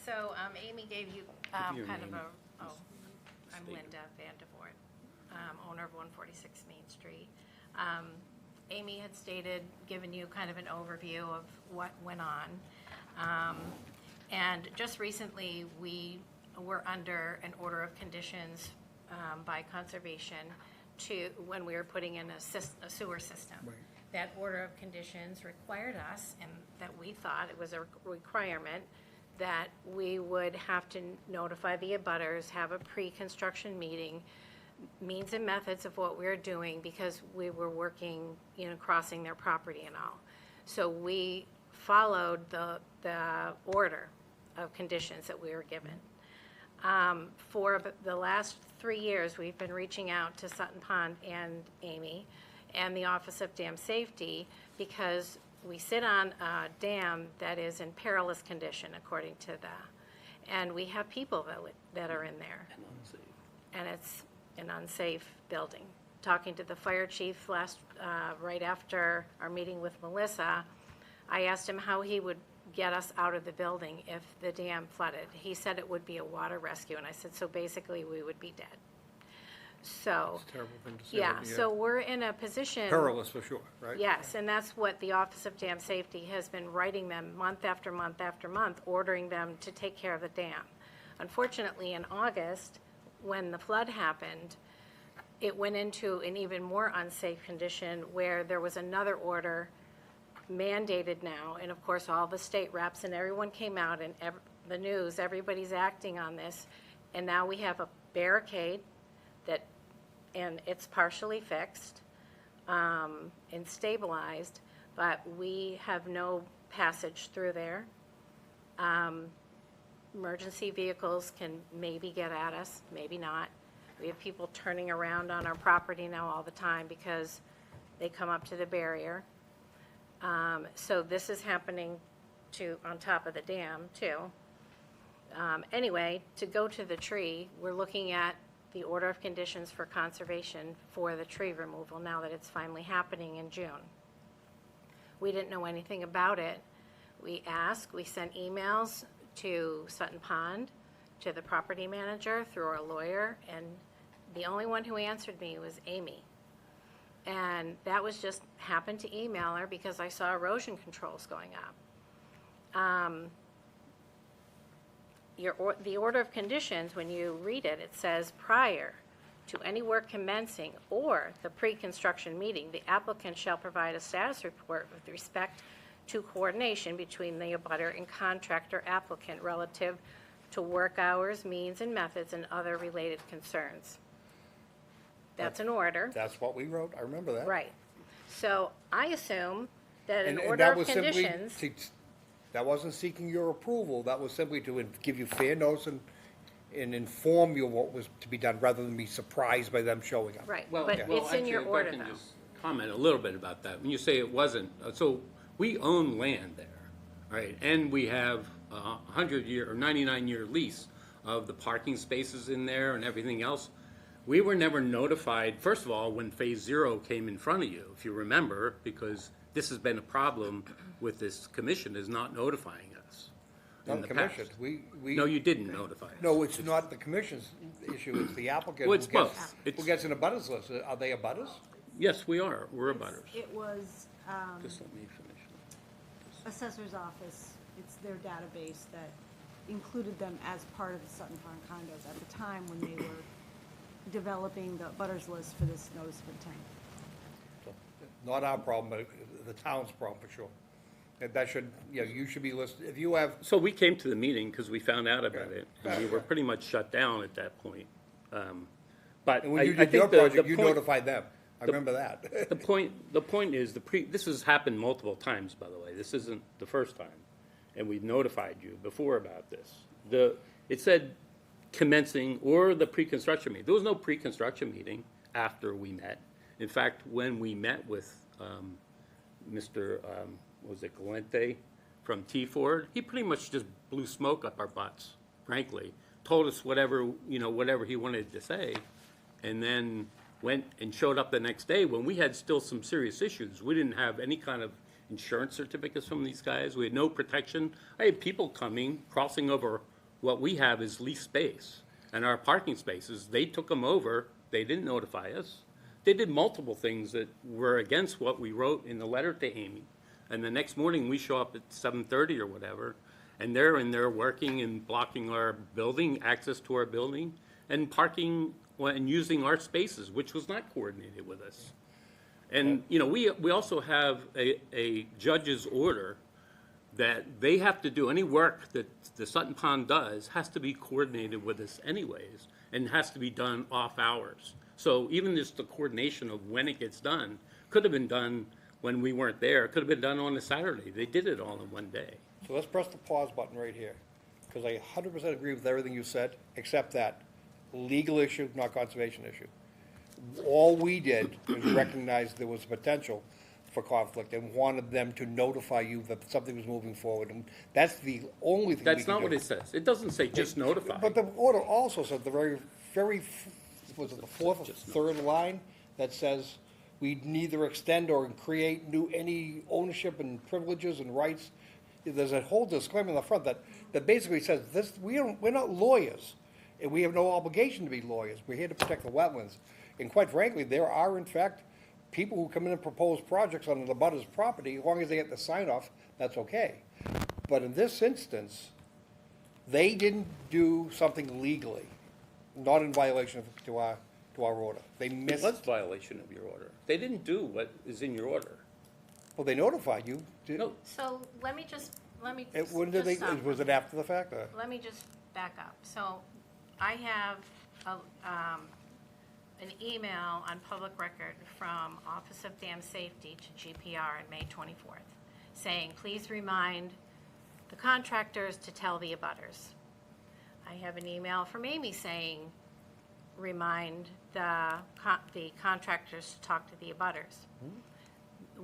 So, Amy gave you, kind of I'm Linda Vandevort, owner of 146 Main Street. Amy had given you kind of an overview of what went on. And just recently, we were under an order of conditions by conservation when we were putting in a sewer system. Right. That order of conditions required us, and that we thought it was a requirement, that we would have to notify the abutters, have a pre-construction meeting, means and methods of what we were doing, because we were working, crossing their property and all. So we followed the order of conditions that we were given. For the last 3 years, we've been reaching out to Sutton Pond and Amy and the Office of Dam Safety, because we sit on a dam that is in perilous condition, according to and we have people that are in there. And it's an unsafe building. Talking to the fire chief right after our meeting with Melissa, I asked him how he would get us out of the building if the dam flooded. He said it would be a water rescue, and I said, so basically we would be dead. So, It's a terrible thing to say. yeah, but so we're in a position. Perilous for sure, right? Yes, and that's what the Office of Dam Safety has been writing them month after month after month, ordering them to take care of the dam. Unfortunately, in August, when the flood happened, it went into an even more unsafe condition where there was another order mandated now, and of course, all the state reps and everyone came out, and the news, everybody's acting on this, and now we have a barricade and it's partially fixed and stabilized, but we have no passage through there. Emergency vehicles can maybe get at us, maybe not. We have people turning around on our property now all the time because they come up to the barrier. So this is happening on top of the dam too. Anyway, to go to the tree, we're looking at the order of conditions for conservation for the tree removal now that it's finally happening in June. We didn't know anything about it. We sent emails to Sutton Pond, to the property manager through our lawyer, and the only one who answered me was Amy. And that was just happened to email her because I saw erosion controls going up. The order of conditions, when you read it, it says prior to any work commencing or the pre-construction meeting, the applicant shall provide a status report with respect to coordination between the abutter and contractor applicant relative to work hours, means, and methods, and other related concerns. That's an order, That's what we wrote, I remember that. right. So I assume that an And order that of was simply conditions, that wasn't seeking your approval, that was simply to give you fair notice and inform you what was to be done, rather than be surprised by them showing up. right, Well, but well, it's in your actually, order if I can though. just comment a little bit about that. When you say it wasn't, so we own land there, right? And we have a 100-year or 99-year lease of the parking spaces in there and everything else. We were never notified, first of all, when Phase Zero came in front of you, if you remember, because this has been a problem with this commission, is not notifying us in Not the the past. commission, we. No, you didn't notify us. No, it's not the commission's issue, it's the applicant. Well, it's who gets- both. Who It's- gets in a butters list, are they a butters? Yes, we are. We're abutters. It was, Just let me finish. assessor's office, it's their database that included them as part of the Sutton Farm condos at the time when they were developing the butters list for this notice of intent. Not our problem, but the town's problem for sure. And that should, you should be listed, if you have, So we came to the meeting because we found out about Yeah. it, and we were pretty much shut down at that point. But and when I you I did your think the project, you point, notified them. I remember that. the point is, this has happened multiple times, by the way. This isn't the first time. And we've notified you before about this. It said commencing or the pre-construction meeting. There was no pre-construction meeting after we met. In fact, when we met with Mr., was it Galente from T Ford, he pretty much just blew smoke up our butts, frankly. Told us whatever he wanted to say, and then went and showed up the next day when we had still some serious issues. We didn't have any kind of insurance certificates from these guys. We had no protection. I had people coming, crossing over what we have is leased space. And our parking spaces, they took them over. They didn't notify us. They did multiple things that were against what we wrote in the letter to Amy. And the next morning, we show up at 7:30 or whatever, and they're in there working and blocking our building, access to our building, and parking and using our spaces, which was not coordinated with us. And, we also have a judge's order that they have to do, any work that the Sutton Pond does has to be coordinated with us anyways, and has to be done off hours. So even just the coordination of when it gets done could have been done when we weren't there, could have been done on a Saturday. They did it all in one day. So let's press the pause button right here, because I 100% agree with everything you said, except that legal issue, not conservation issue. All we did was recognize there was potential for conflict and wanted them to notify you that something was moving forward, and that's the only thing we can do. That's not what it says. It doesn't say just notify. But the order also said was it the fourth or third line that says we neither extend or create any ownership and privileges and rights. There's a whole disclaimer in the front that basically says this, we're not lawyers, and we have no obligation to be lawyers. We're here to protect the wetlands. And quite frankly, there are in fact people who come in and propose projects on the abutters property, as long as they get the sign off, that's okay. But in this instance, they didn't do something legally, not in violation to our order. They It missed, was violation of your order. They didn't do what is in your order. well, they notified you. No, So let me just When did they, stop. was it after the fact, or? Let me just back up. So I have an email on public record from Office of Dam Safety to GPR on May 24th, saying, please remind the contractors to tell the abutters. I have an email from Amy saying, remind the contractors to talk to the abutters.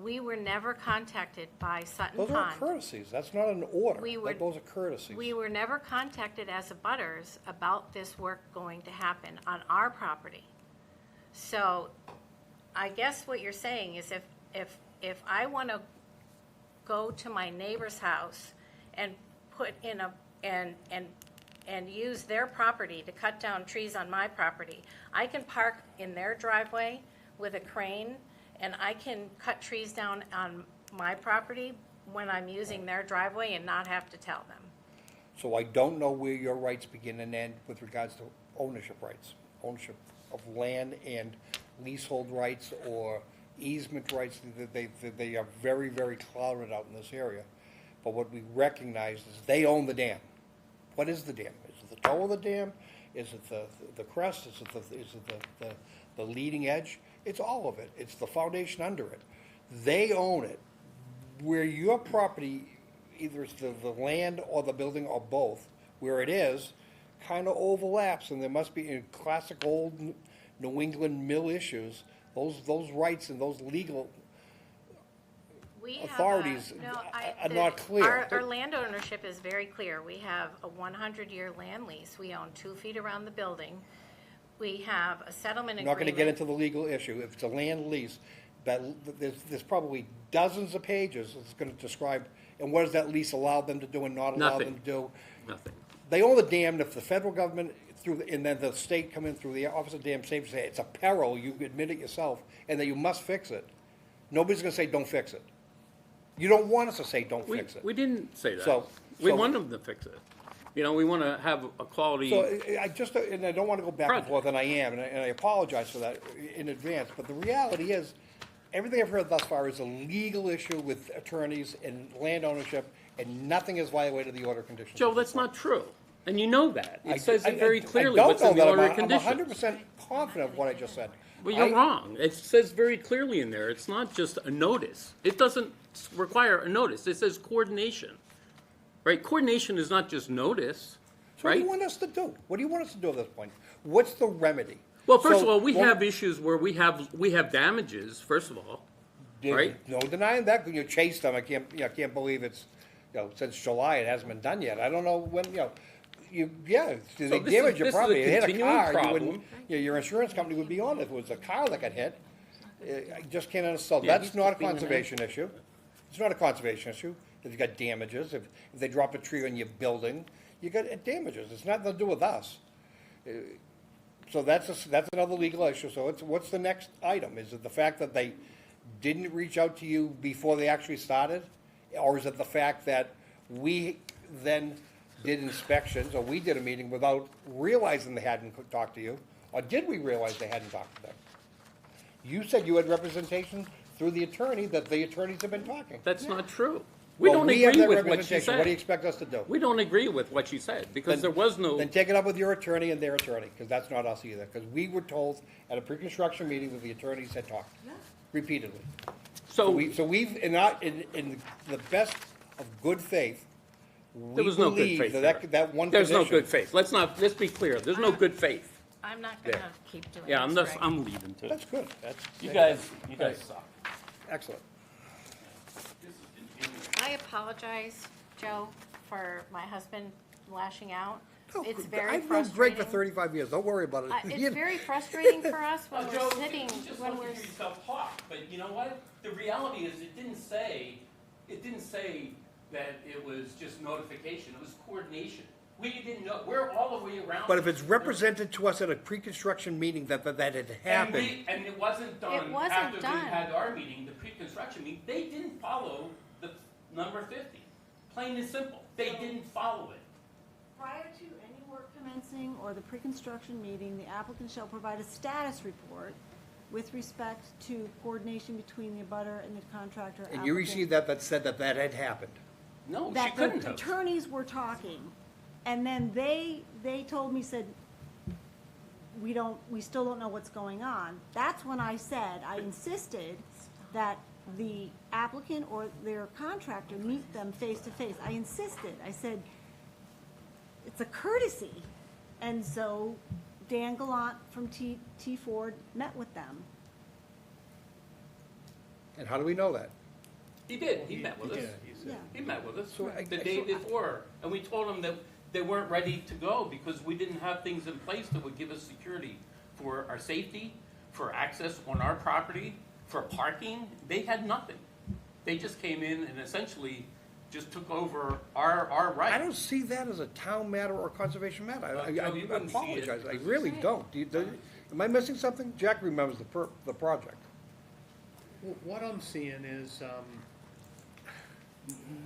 We were never contacted by Sutton Those are Pond. courtesies, that's not an order. We were- Those are courtesies. We were never contacted as abutters about this work going to happen on our property. So I guess what you're saying is if I want to go to my neighbor's house and put in and use their property to cut down trees on my property, I can park in their driveway with a crane and I can cut trees down on my property when I'm using their driveway and not have to tell them. So I don't know where your rights begin and end with regards to ownership rights, ownership of land and leasehold rights or easement rights. They are very, very clouded out in this area. But what we recognize is they own the dam. What is the dam? Is toe of the dam? Is it the crest? Is it the leading edge? It's all of it. It's the foundation under it. They own it. Where your property, either it's the land or the building or both, where it is, kind of overlaps, and there must be, in classic old New England mill issues, those rights and those legal We have authorities are the- not clear. Our land ownership is very clear. We have a 100-year land lease. We own 2 feet around the building. We have a settlement I'm agreement. not gonna get into the legal issue. If it's a land lease, there's probably dozens of pages that's gonna describe, and what does that lease allow them to do and not allow them to do? Nothing. They own the dam, and if the federal government and then the state come in through the Office of Dam Safety, say it's a peril, you admit it yourself, and that you must fix it, nobody's gonna say, don't fix it. You don't want us to say, don't fix it. We didn't say that. So- We so- want them to fix it. You know, we want to have a quality. So I just, and I don't want to go back and Project. forth, and I am, and I apologize for that in advance, but the reality is, everything I've heard thus far is a legal issue with attorneys and land ownership, and nothing has violated the order conditions. Joe, that's not true. And you know that. I- It says I- it very I clearly don't what's know in the that. order of I'm conditions. 100% confident of what I just said. Well, you're I- wrong. It says very clearly in there, it's not just a notice. It doesn't require a notice. It says coordination, right? Coordination is not just notice, So what do right? you want us to do? What do you want us to do at this point? What's the remedy? Well, first So, of all, we one- have issues where we have damages, first of all. There's right? No denying that, when you chase them, I can't believe it's, since July, it hasn't been done yet. I don't know when, they this is- damage your this is a property, they hit a continuing car, you problem. wouldn't, your insurance company would be on it if it was a car that got hit. I just can't understand, Yeah, that's he's not a just being an conservation issue. It's not a conservation issue, if you got damages, if they drop a tree on your building, you got damages, it's nothing to do with us. So that's another legal issue, so what's the next item? Is it the fact that they didn't reach out to you before they actually started? Or is it the fact that we then did inspections, or we did a meeting without realizing they hadn't talked to you? Or did we realize they hadn't talked to them? You said you had representation through the attorney, that the attorneys have been talking. That's not true. We Well, don't we have agree that with what she representation. What do you said. expect us to do? We don't agree with what she said, because there was no, Then take it up with your attorney and their attorney, because that's not us either. Because we were told at a pre-construction meeting that the attorneys had talked repeatedly. So so we've, in the best of good faith, there we was no good believe faith that there. that one There's no condition. good faith. Let's be clear. There's no good faith. I'm not gonna There. keep doing this, Yeah, Greg. I'm leaving too. That's good. You guys suck. Excellent. I apologize, Joe, for my husband lashing out. No, It's very I've known Greg for frustrating. 35 years, don't worry about it. It's very frustrating for us when we're sitting, when we're, yourself talk, but you know what? The reality is, it didn't say that it was just notification, it was coordination. We didn't know, we're all the way around. But if it's represented to us at a pre-construction meeting that had happened, And it wasn't done It wasn't after we done. had our meeting, the pre-construction meeting, they didn't follow the number 50. Plain and simple, they didn't follow it. Prior to any work commencing or the pre-construction meeting, the applicant shall provide a status report with respect to coordination between the abutter and the contractor and you received that said that had happened. No, she that couldn't the have. attorneys were talking, and then they told me, said, we still don't know what's going on. That's when I said, I insisted that the applicant or their contractor meet them face to face. I insisted, I said, it's a courtesy. And so Dan Gallant from T Ford met with them. And how do we know that? He did, he met with us. Yeah. He met with us So the day before, and we told him that they weren't ready to go because we didn't have things in place that would give us security for our safety, for access on our property, for parking. They had nothing. They just came in and essentially just took over our rights. I don't see that as a town matter or conservation matter. I No, you wouldn't see it. apologize, I really don't. Am I missing something? Jack remembers the project. What I'm seeing is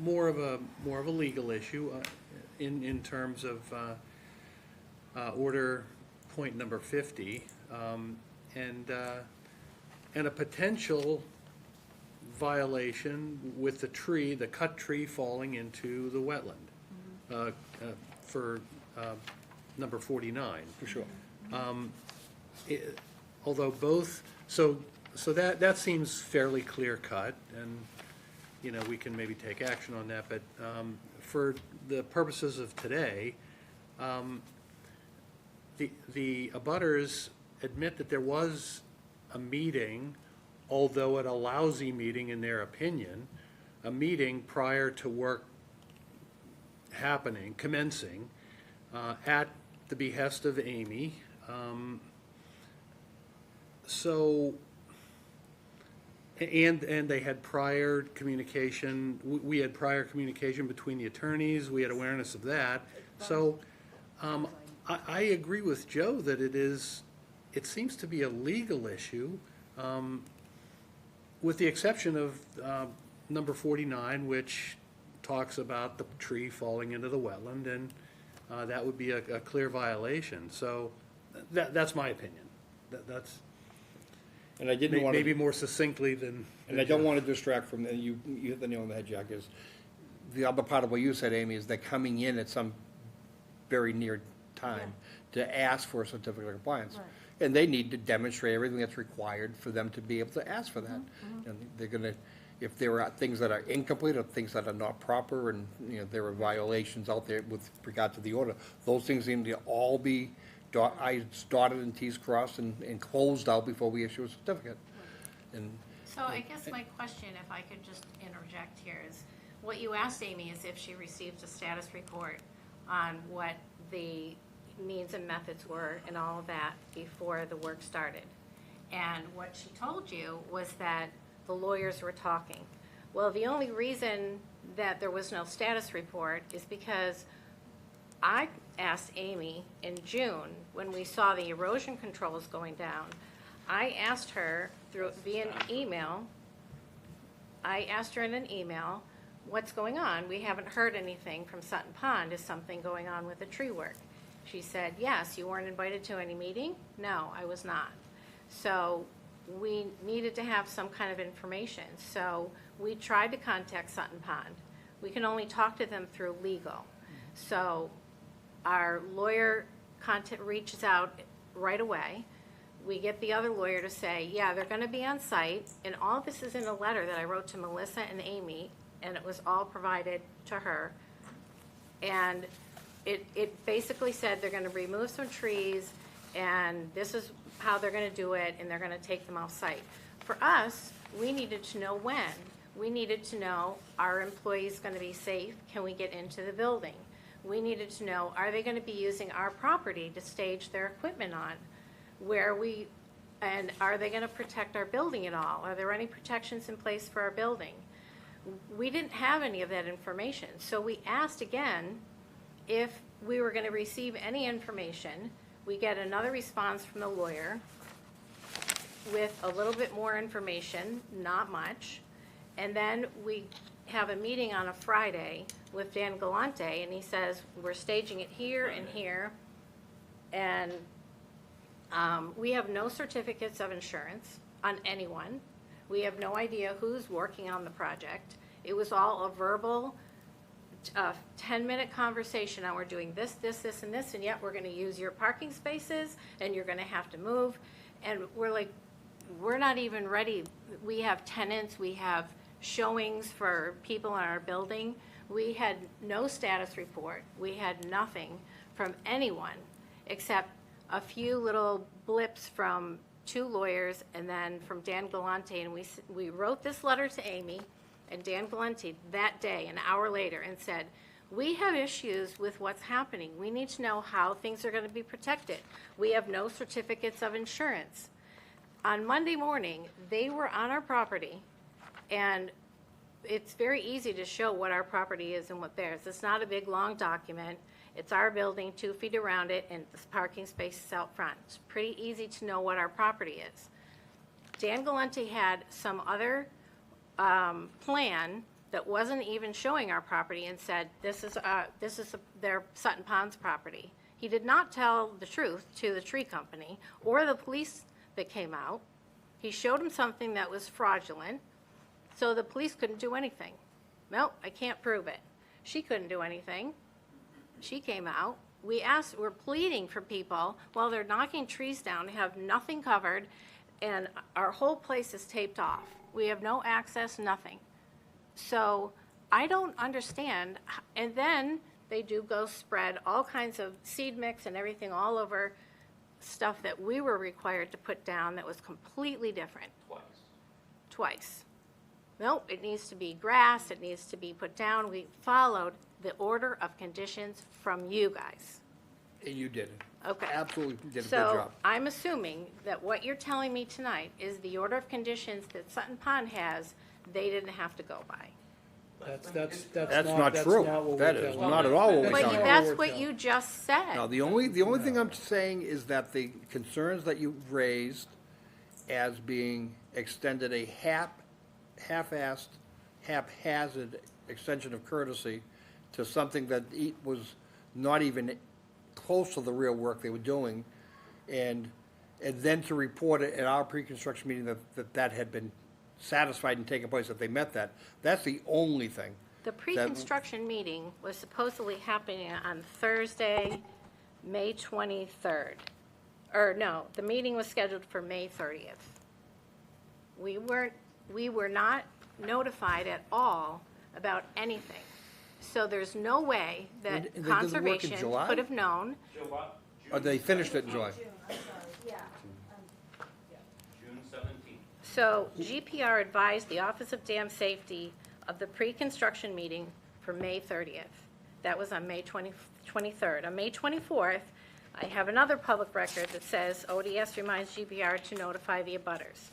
more of a legal issue in terms of order point number 50, and a potential violation with the cut tree falling into the wetland for number 49. For sure. Although both, so that seems fairly clear cut, and, you know, we can maybe take action on that, but for the purposes of today, the abutters admit that there was a meeting, although a lousy meeting in their opinion, a meeting prior to work commencing, at the behest of Amy. So, and they had prior communication, we had prior communication between the attorneys, we had awareness of that. So, I agree with Joe that it seems to be a legal issue, with the exception of number 49, which talks about the tree falling into the wetland, and that would be a clear violation. So that's my opinion. That's And I didn't want to. maybe more succinctly than. And I don't want to distract from, you hit the nail on the head, Jack, is the other part of what you said, Amy, is they're coming in at some very near time to ask for a certificate of compliance. Right. And they need to demonstrate everything that's required for them to be able to ask for that. And they're gonna, if there are things that are incomplete or things that are not proper, and, you know, there are violations out there with regard to the order, those things need to all be I's dotted and T's crossed and closed out before we issue a certificate. And So I guess my question, if I could just interject here, is what you asked Amy is if she received a status report on what the means and methods were and all of that before the work started. And what she told you was that the lawyers were talking. Well, the only reason that there was no status report is because I asked Amy in June, when we saw the erosion controls going down, I asked her via an email, in an email, what's going on? We haven't heard anything from Sutton Pond. Is something going on with the tree work? She said, yes. You weren't invited to any meeting? No, I was not. So we needed to have some kind of information. So we tried to contact Sutton Pond. We can only talk to them through legal. So our lawyer reaches out right away. We get the other lawyer to say, yeah, they're going to be on site, and all this is in a letter that I wrote to Melissa and Amy, and it was all provided to her. And it basically said they're going to remove some trees, and this is how they're going to do it, and they're going to take them off site. For us, we needed to know when. We needed to know, are employees going to be safe? Can we get into the building? We needed to know, are they going to be using our property to stage their equipment on? And are they going to protect our building at all? Are there any protections in place for our building? We didn't have any of that information. So we asked again if we were going to receive any information. We get another response from the lawyer with a little bit more information, not much. And then we have a meeting on a Friday with Dan Galante, and he says, we're staging it here and here. And we have no certificates of insurance on anyone. We have no idea who's working on the project. It was all a verbal 10-minute conversation on we're doing this, and this, and yet we're going to use your parking spaces, and you're going to have to move. And we're like, we're not even ready. We have tenants, we have showings for people in our building. We had no status report. We had nothing from anyone except a few little blips from 2 lawyers and then from Dan Galante. And we wrote this letter to Amy and Dan Galante that day, an hour later, and said, we have issues with what's happening. We need to know how things are going to be protected. We have no certificates of insurance. On Monday morning, they were on our property, and it's very easy to show what our property is and what theirs. It's not a big, long document. It's our building, 2 feet around it, and the parking space is out front. It's pretty easy to know what our property is. Dan Galante had some other plan that wasn't even showing our property and said, this is their Sutton Pond's property. He did not tell the truth to the tree company or the police that came out. He showed them something that was fraudulent, so the police couldn't do anything. Nope, I can't prove it. She couldn't do anything. She came out. we're pleading for people while they're knocking trees down, have nothing covered, and our whole place is taped off. We have no access, nothing. So I don't understand, and then they do go spread all kinds of seed mix and everything all over stuff that we were required to put down that was completely different. Twice. Nope, it needs to be grass, it needs to be put down. We followed the order of conditions from you guys. And you did it. Okay. Absolutely did a good So job. I'm assuming that what you're telling me tonight is the order of conditions that Sutton Pond has, they didn't have to go by. That's not true. That is not at all what we're But telling you. that's what you just said. No, the only thing I'm saying is that the concerns that you raised as being extended a half-assed, haphazard extension of courtesy to something that was not even close to the real work they were doing, and then to report it at our pre-construction meeting that had been satisfied and taken place, that they met that, that's the only thing. The pre-construction meeting was supposedly happening on Thursday, May 23rd. Or no, the meeting was scheduled for May 30th. We were not notified at all about anything. So there's no way that And they did the work in conservation July? could have known. Or they finished it in July. June 17th. So GPR advised the Office of Dam Safety of the pre-construction meeting for May 30th. That was on May 23rd. On May 24th, I have another public record that says ODS reminds GPR to notify the abutters.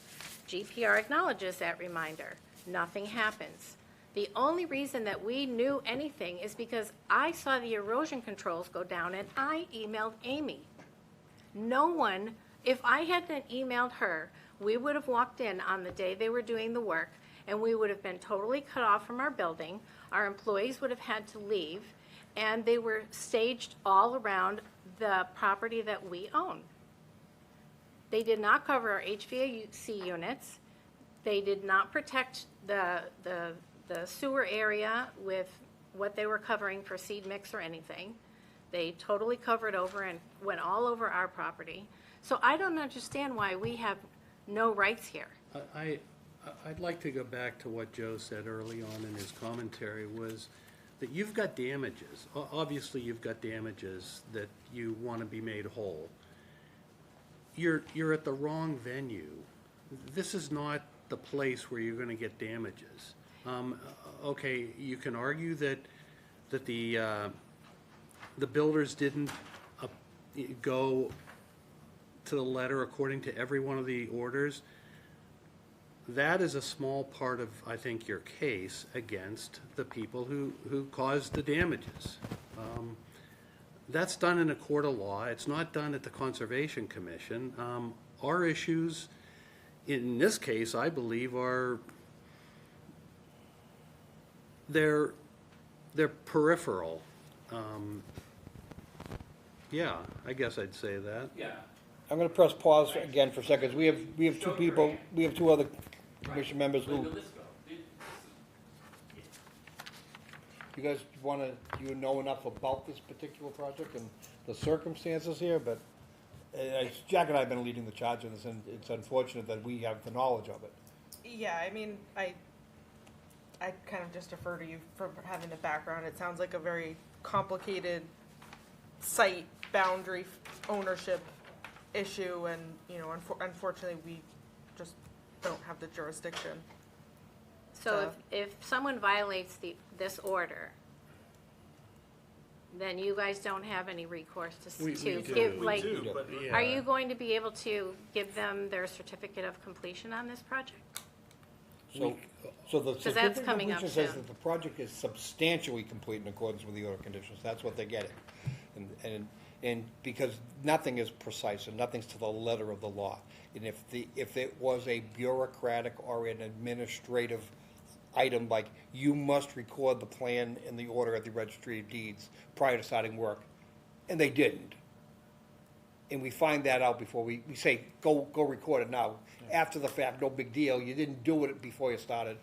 GPR acknowledges that reminder. Nothing happens. The only reason that we knew anything is because I saw the erosion controls go down and I emailed Amy. No one, if I hadn't emailed her, we would have walked in on the day they were doing the work and we would have been totally cut off from our building. Our employees would have had to leave, and they were staged all around the property that we own. They did not cover our HVAC units. They did not protect the sewer area with what they were covering for seed mix or anything. They totally covered over and went all over our property. So I don't understand why we have no rights here. I'd like to go back to what Joe said early on in his commentary, was that you've got damages. Obviously, you've got damages that you want to be made whole. You're at the wrong venue. This is not the place where you're going to get damages. Okay, you can argue that the builders didn't go to the letter according to every one of the orders. That is a small part of, I think, your case against the people who caused the damages. That's done in a court of law. It's not done at the Conservation Commission. Our issues, in this case, I believe, they're peripheral. Yeah, I guess I'd say that. Yeah. I'm gonna press pause again for a second. We have two people, we have two other commission members who, you guys you know enough about this particular project and the circumstances here, but Jack and I have been leading the charge in this, and it's unfortunate that we have the knowledge of it. Yeah, I mean, I kind of just defer to you for having the background. It sounds like a very complicated site boundary ownership issue, and, you know, unfortunately, we just don't have the jurisdiction. So if someone violates this order, then you guys don't have any recourse We to do. give, We like, do, but are you going to be able to give them their certificate of completion on this project? So the that's certificate of coming up completion says soon. that the project is substantially complete in accordance with the order conditions. That's what they're getting. And because nothing is precise and nothing's to the letter of the law. And if it was a bureaucratic or an administrative item, like you must record the plan in the order at the registry of deeds prior to starting work, and they didn't. And we find that out before we say, go record it now. After the fact, no big deal, you didn't do it before you started.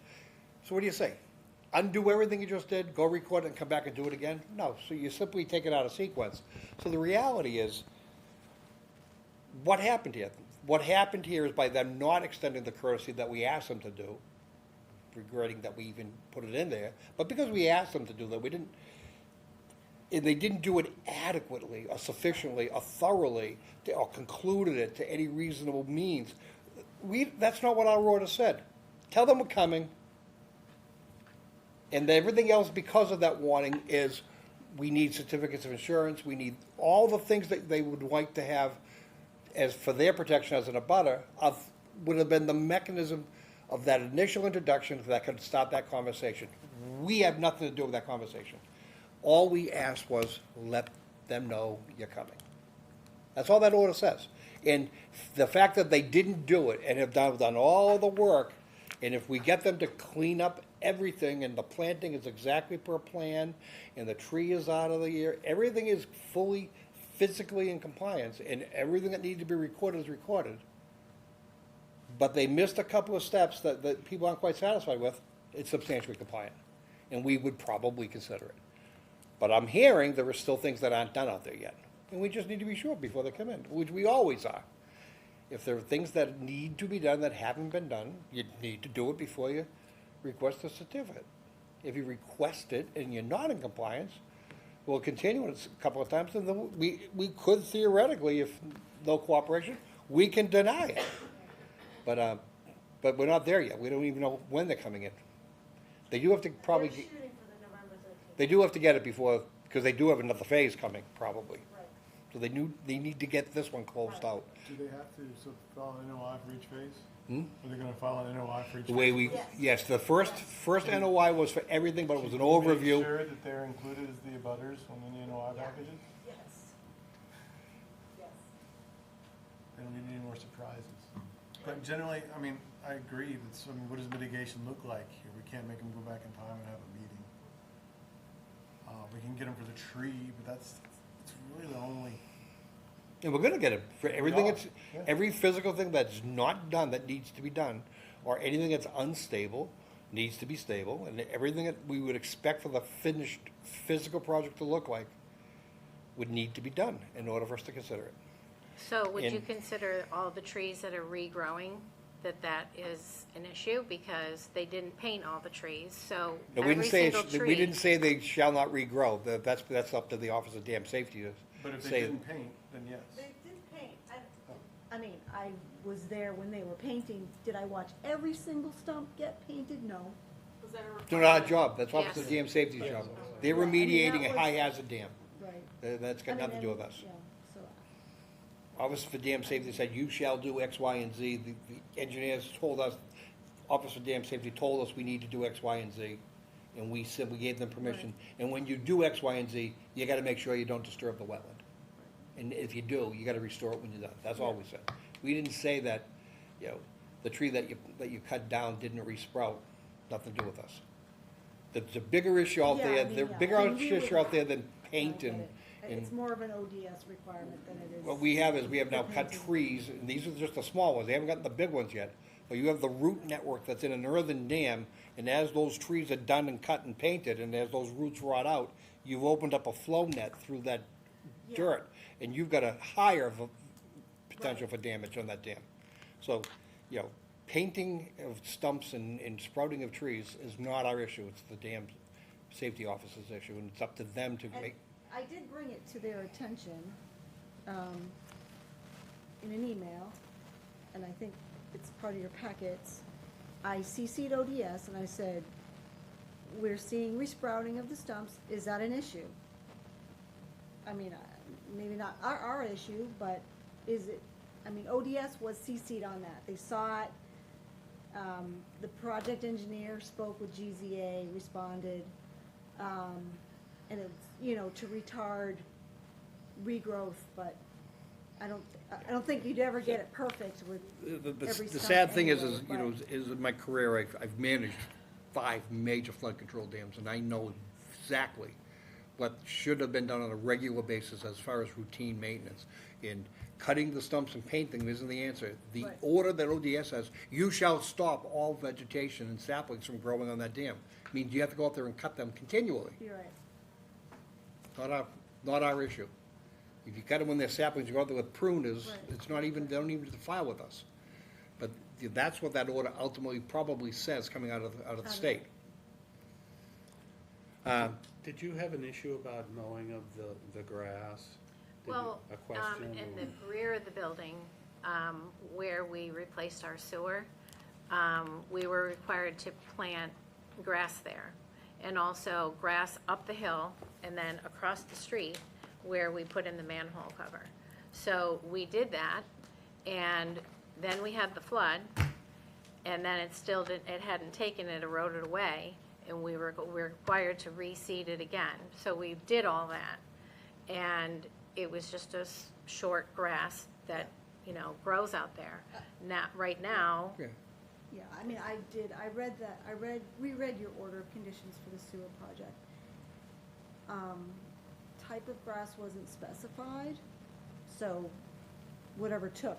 So what do you say? undo everything you just did, go record it and come back and do it again? No, so you simply take it out of sequence. So the reality is, what happened here? What happened here is by them not extending the courtesy that we asked them to do, regretting that we even put it in there, but because we asked them to do that, we didn't, and they didn't do it adequately or sufficiently or thoroughly or concluded it to any reasonable means. That's not what our order said. Tell them we're coming. And everything else because of that warning is we need certificates of insurance, we need all the things that they would like to have as for their protection as an abutter would have been the mechanism of that initial introduction that could start that conversation. We have nothing to do with that conversation. All we asked was let them know you're coming. That's all that order says. And the fact that they didn't do it and have done all the work, and if we get them to clean up everything and the planting is exactly per plan and the tree is out of the year, everything is fully physically in compliance and everything that needs to be recorded is recorded, but they missed a couple of steps that people aren't quite satisfied with, it's substantially compliant. And we would probably consider it. But I'm hearing there are still things that aren't done out there yet. And we just need to be sure before they come in, which we always are. If there are things that need to be done that haven't been done, you need to do it before you request a certificate. If you request it and you're not in compliance, we'll continue it a couple of times, and then we could theoretically, if no cooperation, we can deny it. But we're not there yet. We don't even know when they're coming in. They do have to probably. They're shooting for the November 13th. They do have to get it before, because they do have another phase coming, probably. Right. So they need to get this one closed out. Do they have to file an NOI for each phase? Hmm? Are they gonna file an NOI for each phase? The way we, yes, the first NOI was for everything, but it was an Make overview. sure that they're included as the abutters on any NOI packages? Yes. Yes. They don't need any more surprises. But generally, I mean, I agree, what does mitigation look like here? We can't make them go back in time and have a meeting. We can get them for the tree, but it's really the only. And we're gonna get it for everything are, that's, yeah. every physical thing that's not done that needs to be done, or anything that's unstable needs to be stable, and everything that we would expect for the finished physical project to look like would need to be done in order for us to consider it. So would you And- consider all the trees that are regrowing, that is an issue? Because they didn't paint all the trees, so No, we every didn't say, single tree. we didn't say they shall not regrow. That's up to the Office of Dam Safety to But if they say. didn't paint, then yes. They did paint. I mean, I was there when they were painting. Did I watch every single stump get painted? No. Was that a It's not our job, that's Office of Yes. Dam Safety's job. They're Yeah, I mean, remediating that a was- high hazard dam. Right. That's got nothing to do with us. Yeah, so, Office for Dam Safety said, you shall do X, Y, and Z. The engineers told us, Office for Dam Safety told us we need to do X, Y, and Z. And we said, we gave them permission. And when you do X, Y, and Z, you gotta make sure you don't disturb the wetland. And if you do, you gotta restore it when you're done. That's all we said. We didn't say that, the tree that you cut down didn't resprout, nothing to do with us. There's a bigger issue out Yeah, I there, mean, there's yeah. bigger And we issue would- out there than I paint get and. it. It's more of an ODS requirement than it is. What we have is, we have now the cut painting. trees, and these are just the small ones, they haven't gotten the big ones yet. But you have the root network that's in an earthen dam, and as those trees are done and cut and painted, and as those roots rot out, you've opened up a flow net through that Yeah. dirt, and you've got a higher potential for damage on that dam. So, painting of stumps and sprouting of trees is not our issue, it's the dam safety officer's issue, and it's up to them to And make. I did bring it to their attention, in an email, and I think it's part of your packets. I CC'd ODS and I said, we're seeing resprouting of the stumps, is that an issue? I mean, maybe not our issue, but is it, I mean, ODS was CC'd on that, they saw it. The project engineer spoke with GZA, responded, and it's, to retard regrowth, but I don't think you'd ever get it perfect with every The stump sad thing is, anyway, is in my career, I've managed 5 major flood control dams, and I know exactly what should have been done on a regular basis as far as routine maintenance. And cutting the stumps and painting isn't the answer. The Right. order that ODS says, you shall stop all vegetation and saplings from growing on that dam, means you have to go out there and cut them continually. You're right. Not our issue. If you cut them when they're saplings, you go out there with pruners, Right. it's not even, they don't even have to file with us. But that's what that order ultimately probably says coming out of the state. Did you have an issue about mowing of the grass? Did you- Well, a question? in or- the rear of the building, where we replaced our sewer, we were required to plant grass there. And also grass up the hill and then across the street where we put in the manhole cover. So we did that, and then we had the flood, and then it still didn't, it hadn't taken, it eroded away, and we were required to reseed it again. So we did all that, and it was just a short grass that, grows out there. Not, right now, Yeah. Yeah, I mean, reread your order of conditions for the sewer project. Type of grass wasn't specified, so whatever took.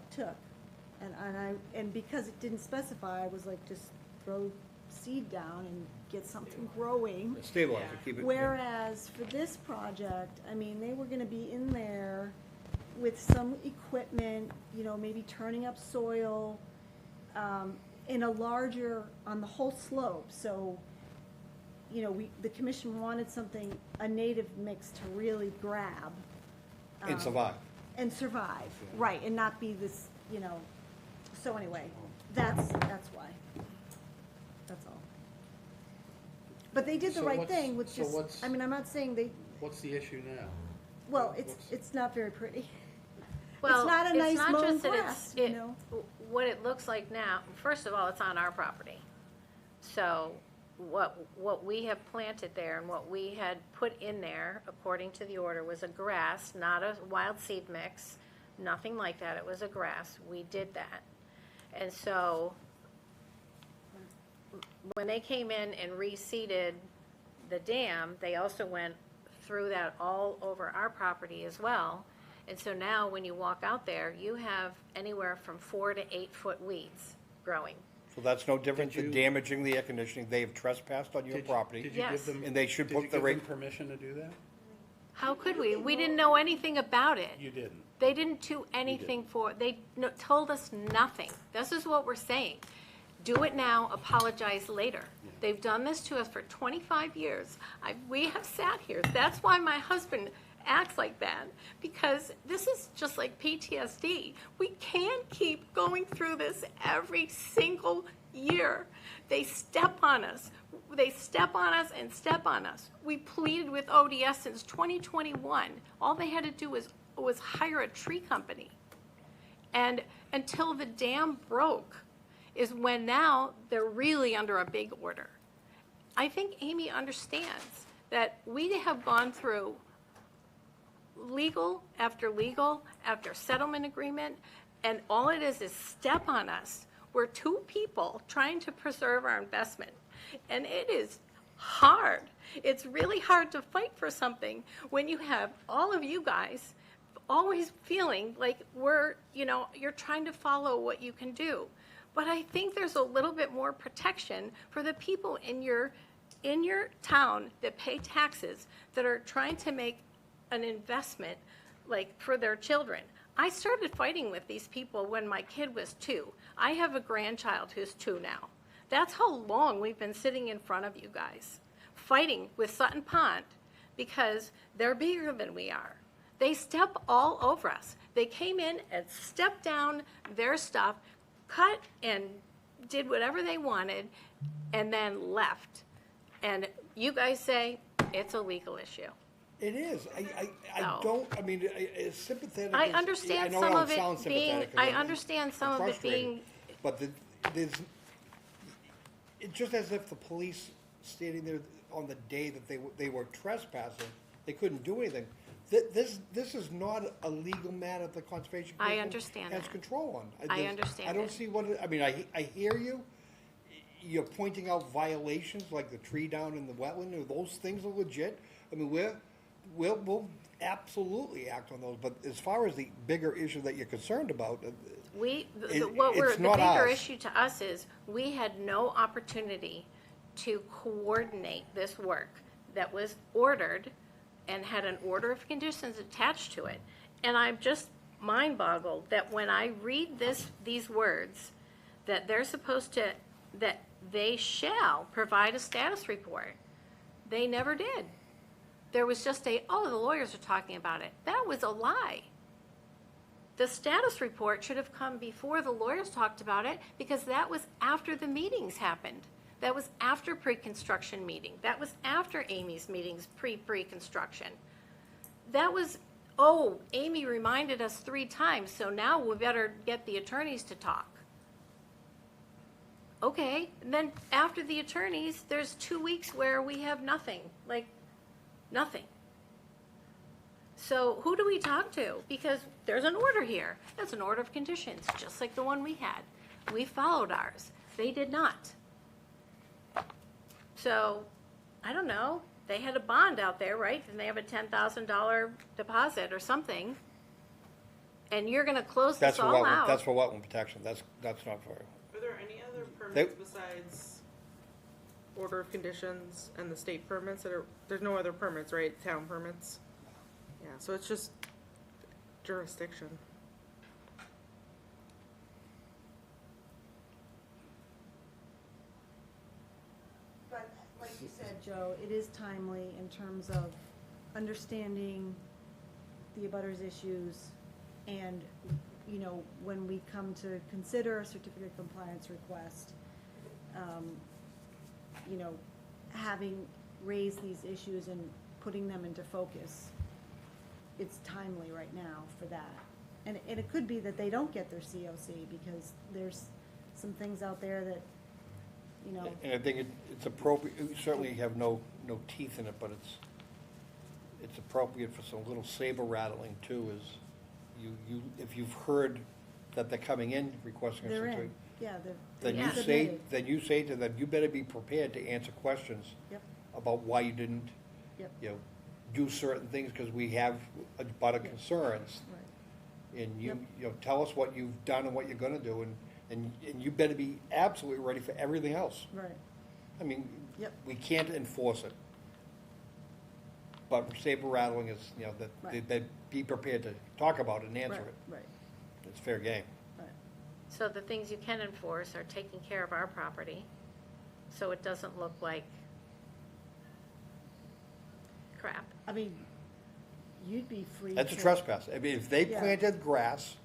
And because it didn't specify, I was like, just throw seed down and get something growing. Stabilize it, keep it. Whereas for this project, I mean, they were gonna be in there with some equipment, maybe turning up soil, in a larger, on the whole slope, so, the commission wanted something, a native mix to really grab. And survive. And survive, right, and not be this, so anyway, that's why. That's all. But they did the So right what's- thing with so just, what's- I mean, I'm not saying they, What's the issue now? well, What's- it's not very pretty. well, not a nice not mown just that grass, what it looks like now, first of all, it's on our property. So what we have planted there and what we had put in there, according to the order, was a grass, not a wild seed mix, nothing like that. It was a grass. We did that. And so when they came in and reseeded the dam, they also went through that all over our property as well. And so now when you walk out there, you have anywhere from 4 to 8 foot weeds growing. So that's no different Did than you- damaging the air conditioning. They have trespassed on your Did property. you give Yes. them? And they should did put you the give rate- them permission to do that? How could we? We didn't know anything about it. You didn't. They didn't do anything told us nothing. This is what we're saying. Do it now, apologize later. They've done this to us for 25 years. We have sat here. That's why my husband acts like that, because this is just like PTSD. We can't keep going through this every single year. They step on us. They step on us and step on us. We pleaded with ODS since 2021. All they had to do was hire a tree company. And until the dam broke is when now they're really under a big order. I think Amy understands that we have gone through legal after settlement agreement, and all it is step on us. We're two people trying to preserve our investment, and it is hard. It's really hard to fight for something when you have all of you guys always feeling like you're trying to follow what you can do. But I think there's a little bit more protection for the people in your town that pay taxes, that are trying to make an investment, like, for their children. I started fighting with these people when my kid was 2. I have a grandchild who's 2 now. That's how long we've been sitting in front of you guys, fighting with Sutton Pond, because they're bigger than we are. They step all over us. They came in and stepped down their stuff, cut and did whatever they wanted, and then left. And you guys say it's a legal issue. It is. I No. don't, I mean, as sympathetic I as- understand know some don't of it sound being, sympathetic 'cause I I'm understand some of it frustrated. being, But there's, it's just as if the police standing there on the day that they were trespassing, they couldn't do anything. This is not a legal matter that the Conservation I Commission understand has that. control on. I understand I don't it. see I mean, I hear you. You're pointing out violations like the tree down in the wetland, or those things are legit. I mean, we'll absolutely act on those, but as far as the bigger issue that you're concerned about, The it's not bigger ours. issue to us is, we had no opportunity to coordinate this work that was ordered and had an order of conditions attached to it. And I'm just mind boggled that when I read these words, that they're supposed to, that they shall provide a status report. They never did. There was just the lawyers are talking about it. That was a lie. The status report should have come before the lawyers talked about it, because that was after the meetings happened. That was after pre-construction meeting. That was after Amy's meetings, pre-construction. That was, Amy reminded us 3 times, so now we better get the attorneys to talk. Okay, and then after the attorneys, there's 2 weeks where we have nothing, like, nothing. So who do we talk to? Because there's an order here. That's an order of conditions, just like the one we had. We followed ours. They did not. So, I don't know. They had a bond out there, right? And they have a $10,000 deposit or something. And you're gonna close That's this for all wetland, out. that's for wetland protection, that's not for, Are there any other permits besides order of conditions and the state permits there's no other permits, right? Town permits? Yeah, so it's just jurisdiction. But like you said, Joe, it is timely in terms of understanding the abutters issues, and, you know, when we come to consider a certificate of compliance request, you know, having raised these issues and putting them into focus, it's timely right now for that. And it could be that they don't get their COC, because there's some things out there that, you know. and I think it's appropriate, we certainly have no teeth in it, but it's appropriate for some little saber rattling too, is if you've heard that they're coming in requesting a They're certificate, in, yeah, they're. then Yeah. you say to them, you better be prepared to answer questions Yep, about why you didn't, yep, you know, do certain things, because we have a lot of concerns. right. And Yep. you know, tell us what you've done and what you're gonna do, and you better be absolutely ready for everything else. Right, I mean, Yep. we can't enforce it. But saber rattling is, you know, Right. that be prepared to talk about it and answer right, it. right, It's fair game. right. So the things you can enforce are taking care of our property, so it doesn't look like crap. I mean, you'd be free to. That's a trespass. I mean, if they Yeah. planted grass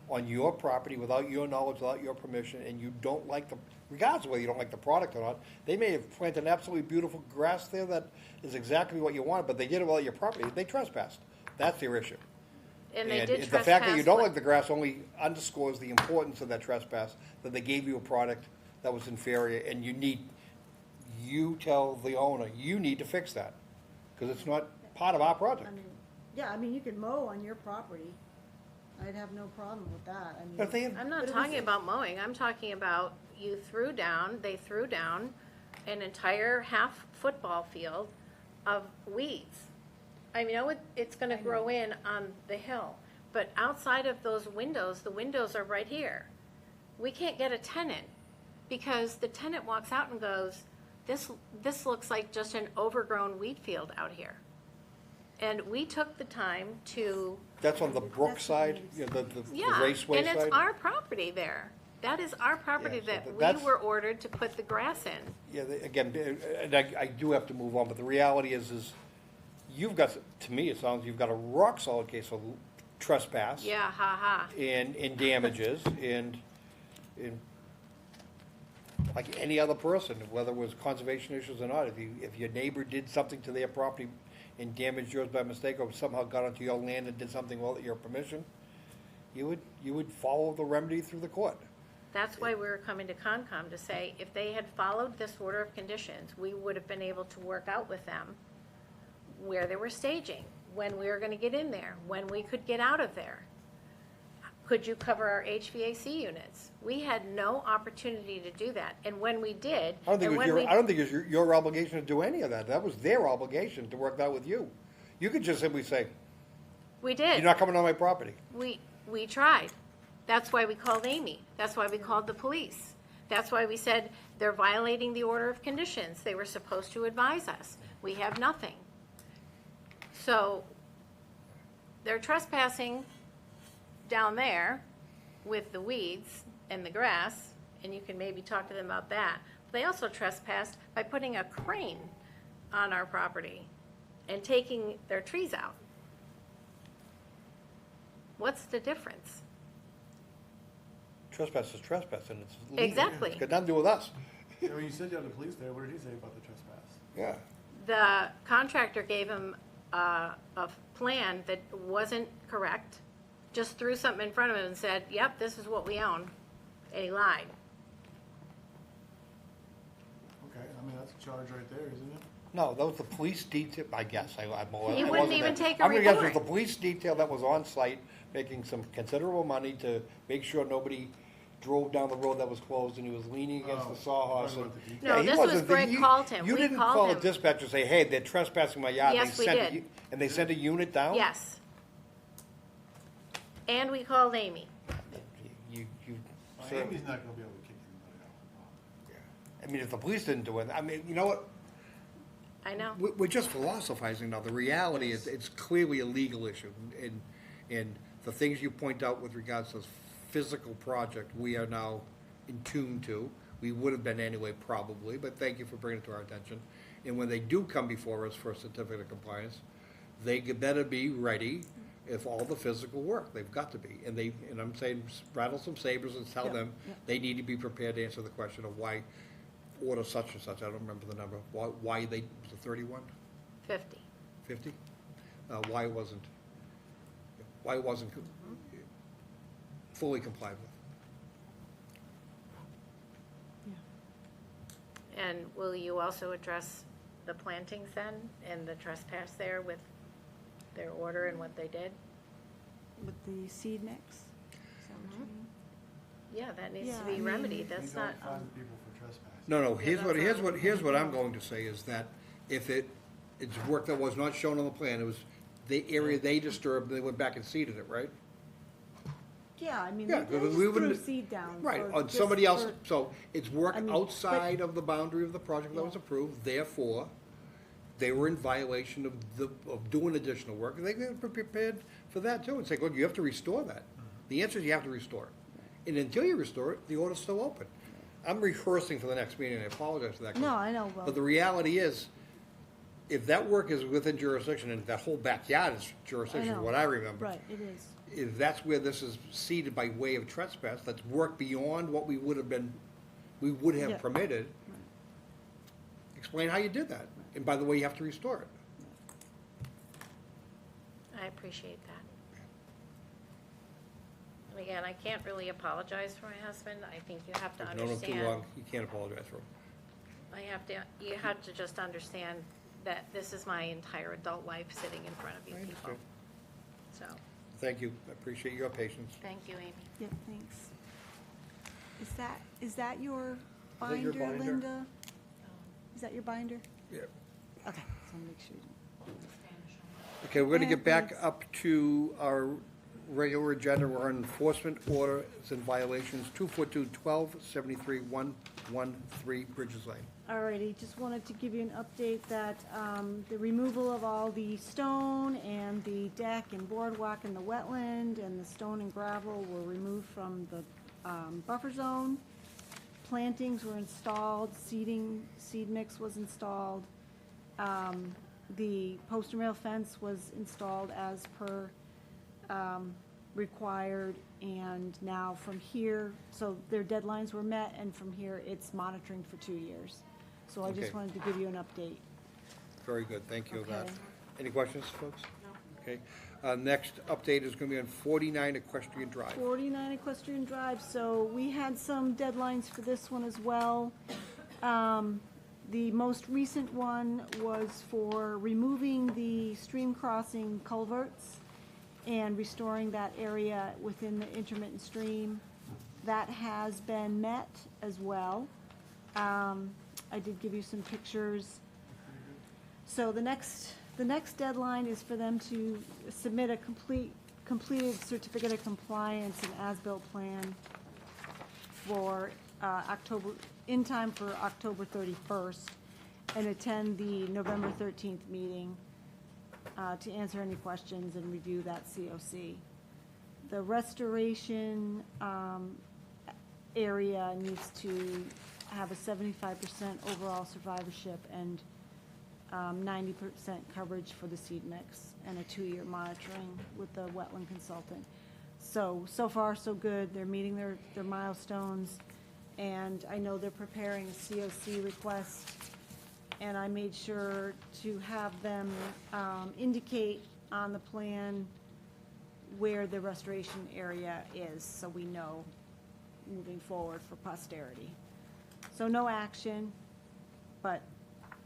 on your property without your knowledge, without your permission, and you don't like regardless of whether you don't like the product or not, they may have planted an absolutely beautiful grass there that is exactly what you want, but they did it without your property, they trespassed. That's their issue. And they did the fact that you trespass don't what- like the grass only underscores the importance of that trespass, that they gave you a product that was inferior, and you tell the owner, you need to fix that, because it's not part of our project. I mean, yeah, I mean, you could mow on your property. I'd have no problem with that, I mean. But if they, I'm But not it was- talking about mowing, I'm talking about they threw down an entire half football field of weeds. I know it's gonna grow in on the hill, but outside of those windows, the windows are right here. We can't get a tenant, because the tenant walks out and goes, this looks like just an overgrown wheat field out here. And we took the time to, that's on the brook side, you know, the yeah, raceway and side. it's our property there. That is our property Yeah, so that we that's- were ordered to put the grass in. Yeah, again, and I do have to move on, but the reality is you've got, to me, it sounds, you've got a rock-solid case of trespass. Yeah, ha ha. And damages, and like any other person, whether it was conservation issues or not, if your neighbor did something to their property and damaged yours by mistake, or somehow got onto your land and did something without your permission, you would follow the remedy through the court. That's why we were coming to Concom to say, if they had followed this order of conditions, we would have been able to work out with them where they were staging, when we were gonna get in there, when we could get out of there. Could you cover our HVAC units? We had no opportunity to do that, and when we did, I don't think and it was when we. I don't think it was your obligation to do any of that. That was their obligation to work that with you. You could just simply say, We you're did. not coming on my property. We tried. That's why we called Amy. That's why we called the police. That's why we said they're violating the order of conditions. They were supposed to advise us. We have nothing. So they're trespassing down there with the weeds and the grass, and you can maybe talk to them about that. They also trespassed by putting a crane on our property and taking their trees out. What's the difference? Trespass is trespass, and it's legal. Exactly. It's got nothing to do with us. Yeah, when you said you had the police there, what did he say about the trespass? Yeah. The contractor gave him a plan that wasn't correct, just threw something in front of him and said, yep, this is what we own, and he lied. Okay, I mean, that's a charge right there, isn't it? No, that was the police detail, I guess. He I wouldn't wasn't even there. take a I'm gonna guess it was report. the police detail that was on site, making some considerable money to make sure nobody drove down the road that was closed, and he was leaning against the sawhorse. talking and- about the detail. No, Yeah, he this was wasn't there. Greg called him. You We didn't called call him. a dispatcher and say, hey, they're trespassing my yard. Yes, They we sent did. it- And they sent a unit down? Yes. And we called Amy. You, Well, sir, Amy's not gonna be able to kick anybody out. I mean, if the police didn't do it, I mean, you know what? I know. We're just philosophizing now. The reality is, it's clearly a legal issue. And the things you point out with regards to this physical project, we are now in tune to. We would have been anyway, probably, but thank you for bringing it to our attention. And when they do come before us for a certificate of compliance, they better be ready if all the physical work. They've got to be. And I'm saying, rattle some sabers and tell Yeah, them, yeah. they need to be prepared to answer the question of why order such and such, I don't remember the number, why they, was it 31, 50. 50? Why it wasn't fully complied with. And will you also address the plantings then and the trespass there with their order and what they did? With the seed mix? Is that what you mean? Yeah, that needs Yeah, to I be mean- remedied. We That's don't not, fine people for trespass. No, that's here's what I'm going to say is that if it's work that was not shown on the plan, it was the area they disturbed, they went back and seeded it, right? Yeah, I mean, Yeah, they because just we threw wouldn't- seed down. Right, for- on just somebody else, for- so it's work I mean, outside of the boundary of the project that was Yeah. approved, therefore, they were in violation of doing additional work, and they were prepared for that too, and say, look, you have to restore that. The answer is you have to restore it. And until you restore it, the order's still open. I'm rehearsing for the next meeting, and I apologize for that. No, I know, well. But the reality is, if that work is within jurisdiction, and that whole backyard is jurisdiction, know. what I remember. Right, it is. If that's where this is seeded by way of trespass, that's work beyond what we would have Yeah. permitted, explain how you did that. And by the way, you have to restore it. I appreciate that. And again, I can't really apologize for my husband. I think you have to If you've known him too understand. long, you can't apologize for him. You have to just understand that this is my entire adult life sitting in front of you I people. understand. So, Thank you, I appreciate your patience. thank you, Amy. Yep, thanks. Is that your that your binder, binder? Linda? Is that your binder? Yeah. Okay, so I'll make sure. Okay, we're gonna Yeah, get back thanks. up to our regular agenda. We're on enforcement orders and violations, 242, 1273, 113 Bridges Lane. Alrighty, just wanted to give you an update that the removal of all the stone and the deck and boardwalk in the wetland and the stone and gravel were removed from the buffer zone. Plantings were installed, seed mix was installed. The post and rail fence was installed as per required, and now from here, so their deadlines were met, and from here, it's monitoring for 2 years. So I Okay. just wanted to give you an update. Very good, thank you of that. Okay. Any questions, folks? No. Okay, next update is gonna be on 49 Equestrian Drive. 49 Equestrian Drive, so we had some deadlines for this one as well. The most recent one was for removing the stream crossing culverts and restoring that area within the intermittent stream. That has been met as well. I did give you some pictures. So the next The next deadline is for them to submit a completed certificate of compliance and as-built plan for October, in time for October 31st, and attend the November 13th meeting to answer any questions and review that COC. The restoration area needs to have a 75% overall survivorship and 90% coverage for the seed mix and a 2-year monitoring with the wetland consultant. So far, so good. They're meeting their milestones, and I know they're preparing a COC request, and I made sure to have them indicate on the plan where the restoration area is, so we know moving forward for posterity. So no action, but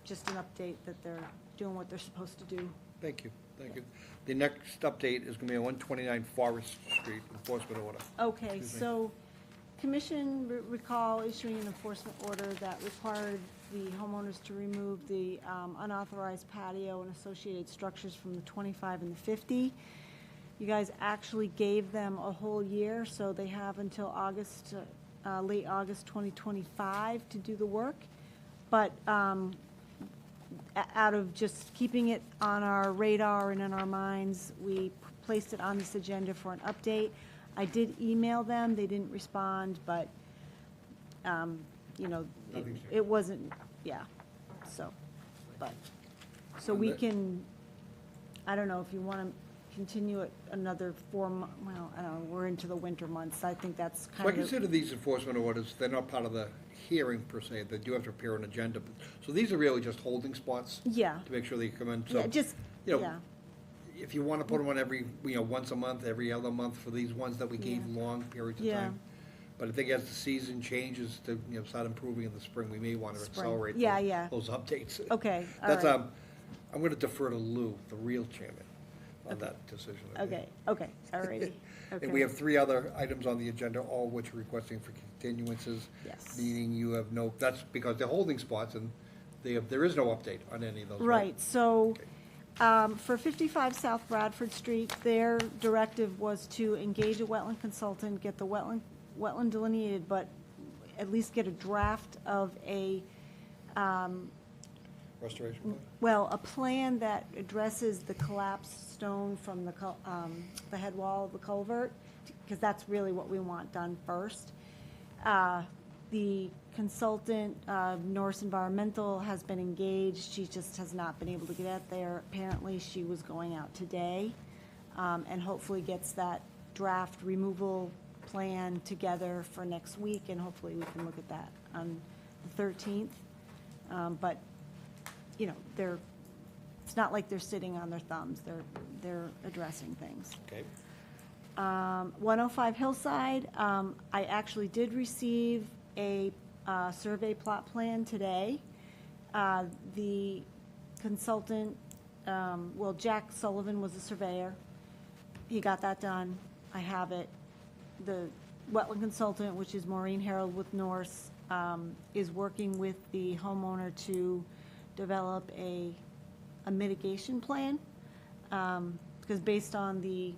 just an update that they're doing what they're supposed to do. Thank you, thank you. The next update is gonna be on 129 Forest Street, enforcement order. Okay, Excuse me. so commission recall issuing an enforcement order that required the homeowners to remove the unauthorized patio and associated structures from the 25 and the 50. You guys actually gave them a whole year, so they have until August, late August 2025 to do the work. But out of just keeping it on our radar and in our minds, we placed it on this agenda for an update. I did email them, they didn't respond, but, you know, it wasn't, yeah, so, but, so we can, I don't know if you want to continue it another 4 months, well, I don't know, we're into the winter months, I think that's So I kind of. consider these enforcement orders, they're not part of the hearing per se, they do have to appear on agenda. So these are really just holding spots Yeah, to make sure they come in. yeah, So, just, you know, yeah, if you want to put them on every, once a month, every other month for these ones that we gave Yeah. long periods of Yeah. time. But I think as the season changes to, start improving in the spring, we may want to Spring. accelerate Yeah, yeah. those updates. Okay, all That's, right. I'm going to defer to Lou, the real chairman, on that decision. okay, all righty, okay. And we have 3 other items on the agenda, all which are requesting for continuances. Yes. Meaning you have no, that's because they're holding spots and there is no update on any of those. Right, so, Okay. for 55 South Bradford Street, their directive was to engage a wetland consultant, get the wetland delineated, but at least get a draft of a, Restoration plan? well, a plan that addresses the collapsed stone from the head wall of the culvert, because that's really what we want done first. The consultant, Norse Environmental, has been engaged. She just has not been able to get out there. Apparently, she was going out today, and hopefully gets that draft removal plan together for next week, and hopefully we can look at that on the 13th. But, you know, it's not like they're sitting on their thumbs. They're addressing things. Okay. 105 Hillside, I actually did receive a survey plot plan today. The consultant, well, Jack Sullivan was a surveyor. He got that done. I have it. The wetland consultant, which is Maureen Harold with Norse, is working with the homeowner to develop a mitigation plan. Because based on the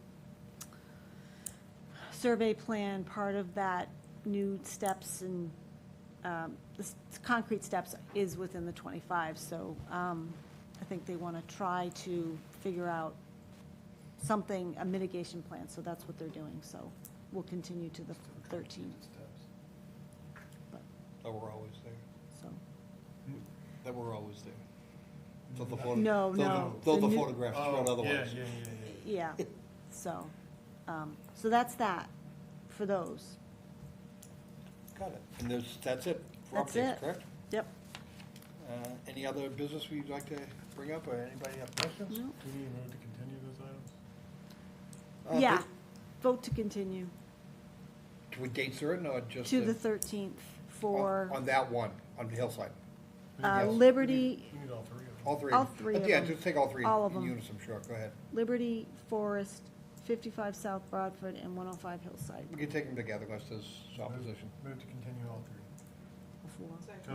survey plan, part of that new steps and the concrete steps is within the 25, so I think they want to try to figure out something, a mitigation plan, so that's what they're doing, so we'll continue to the 13th. But, That were always there. so, That were always there. So the No, no. Though the The new- photographs showed Oh, otherwise. yeah. yeah, so, so that's that, for those. Got it. And that's it for That's updates, it. correct? Yep. Any other business we'd like to bring up, or anybody have questions? No. Do we need to vote to continue those items? Yeah, vote to continue With date certain, or just? to the 13th for On that one, on the hillside? yes. Liberty, We need all 3 of them. All 3? All 3 of Yeah, them. just take all 3 All of in them. unison, sure, go ahead. Liberty Forest, 55 South Bradford, and 105 Hillside We can take them together unless there's opposition. Move to continue all 3. before. To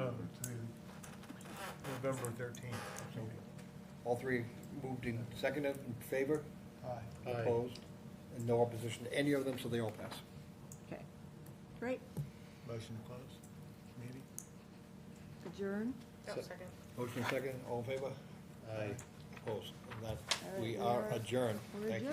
the November 13th. All three moved and seconded in favor? Aye. Opposed? And no opposition to any of them, so they all pass. Okay, great. Motion to close meeting? Adjourn. Oh, second. Motion second, all in favor? Aye. Opposed? And that, All right, we we are are- adjourned. we're Thank you. adjourned.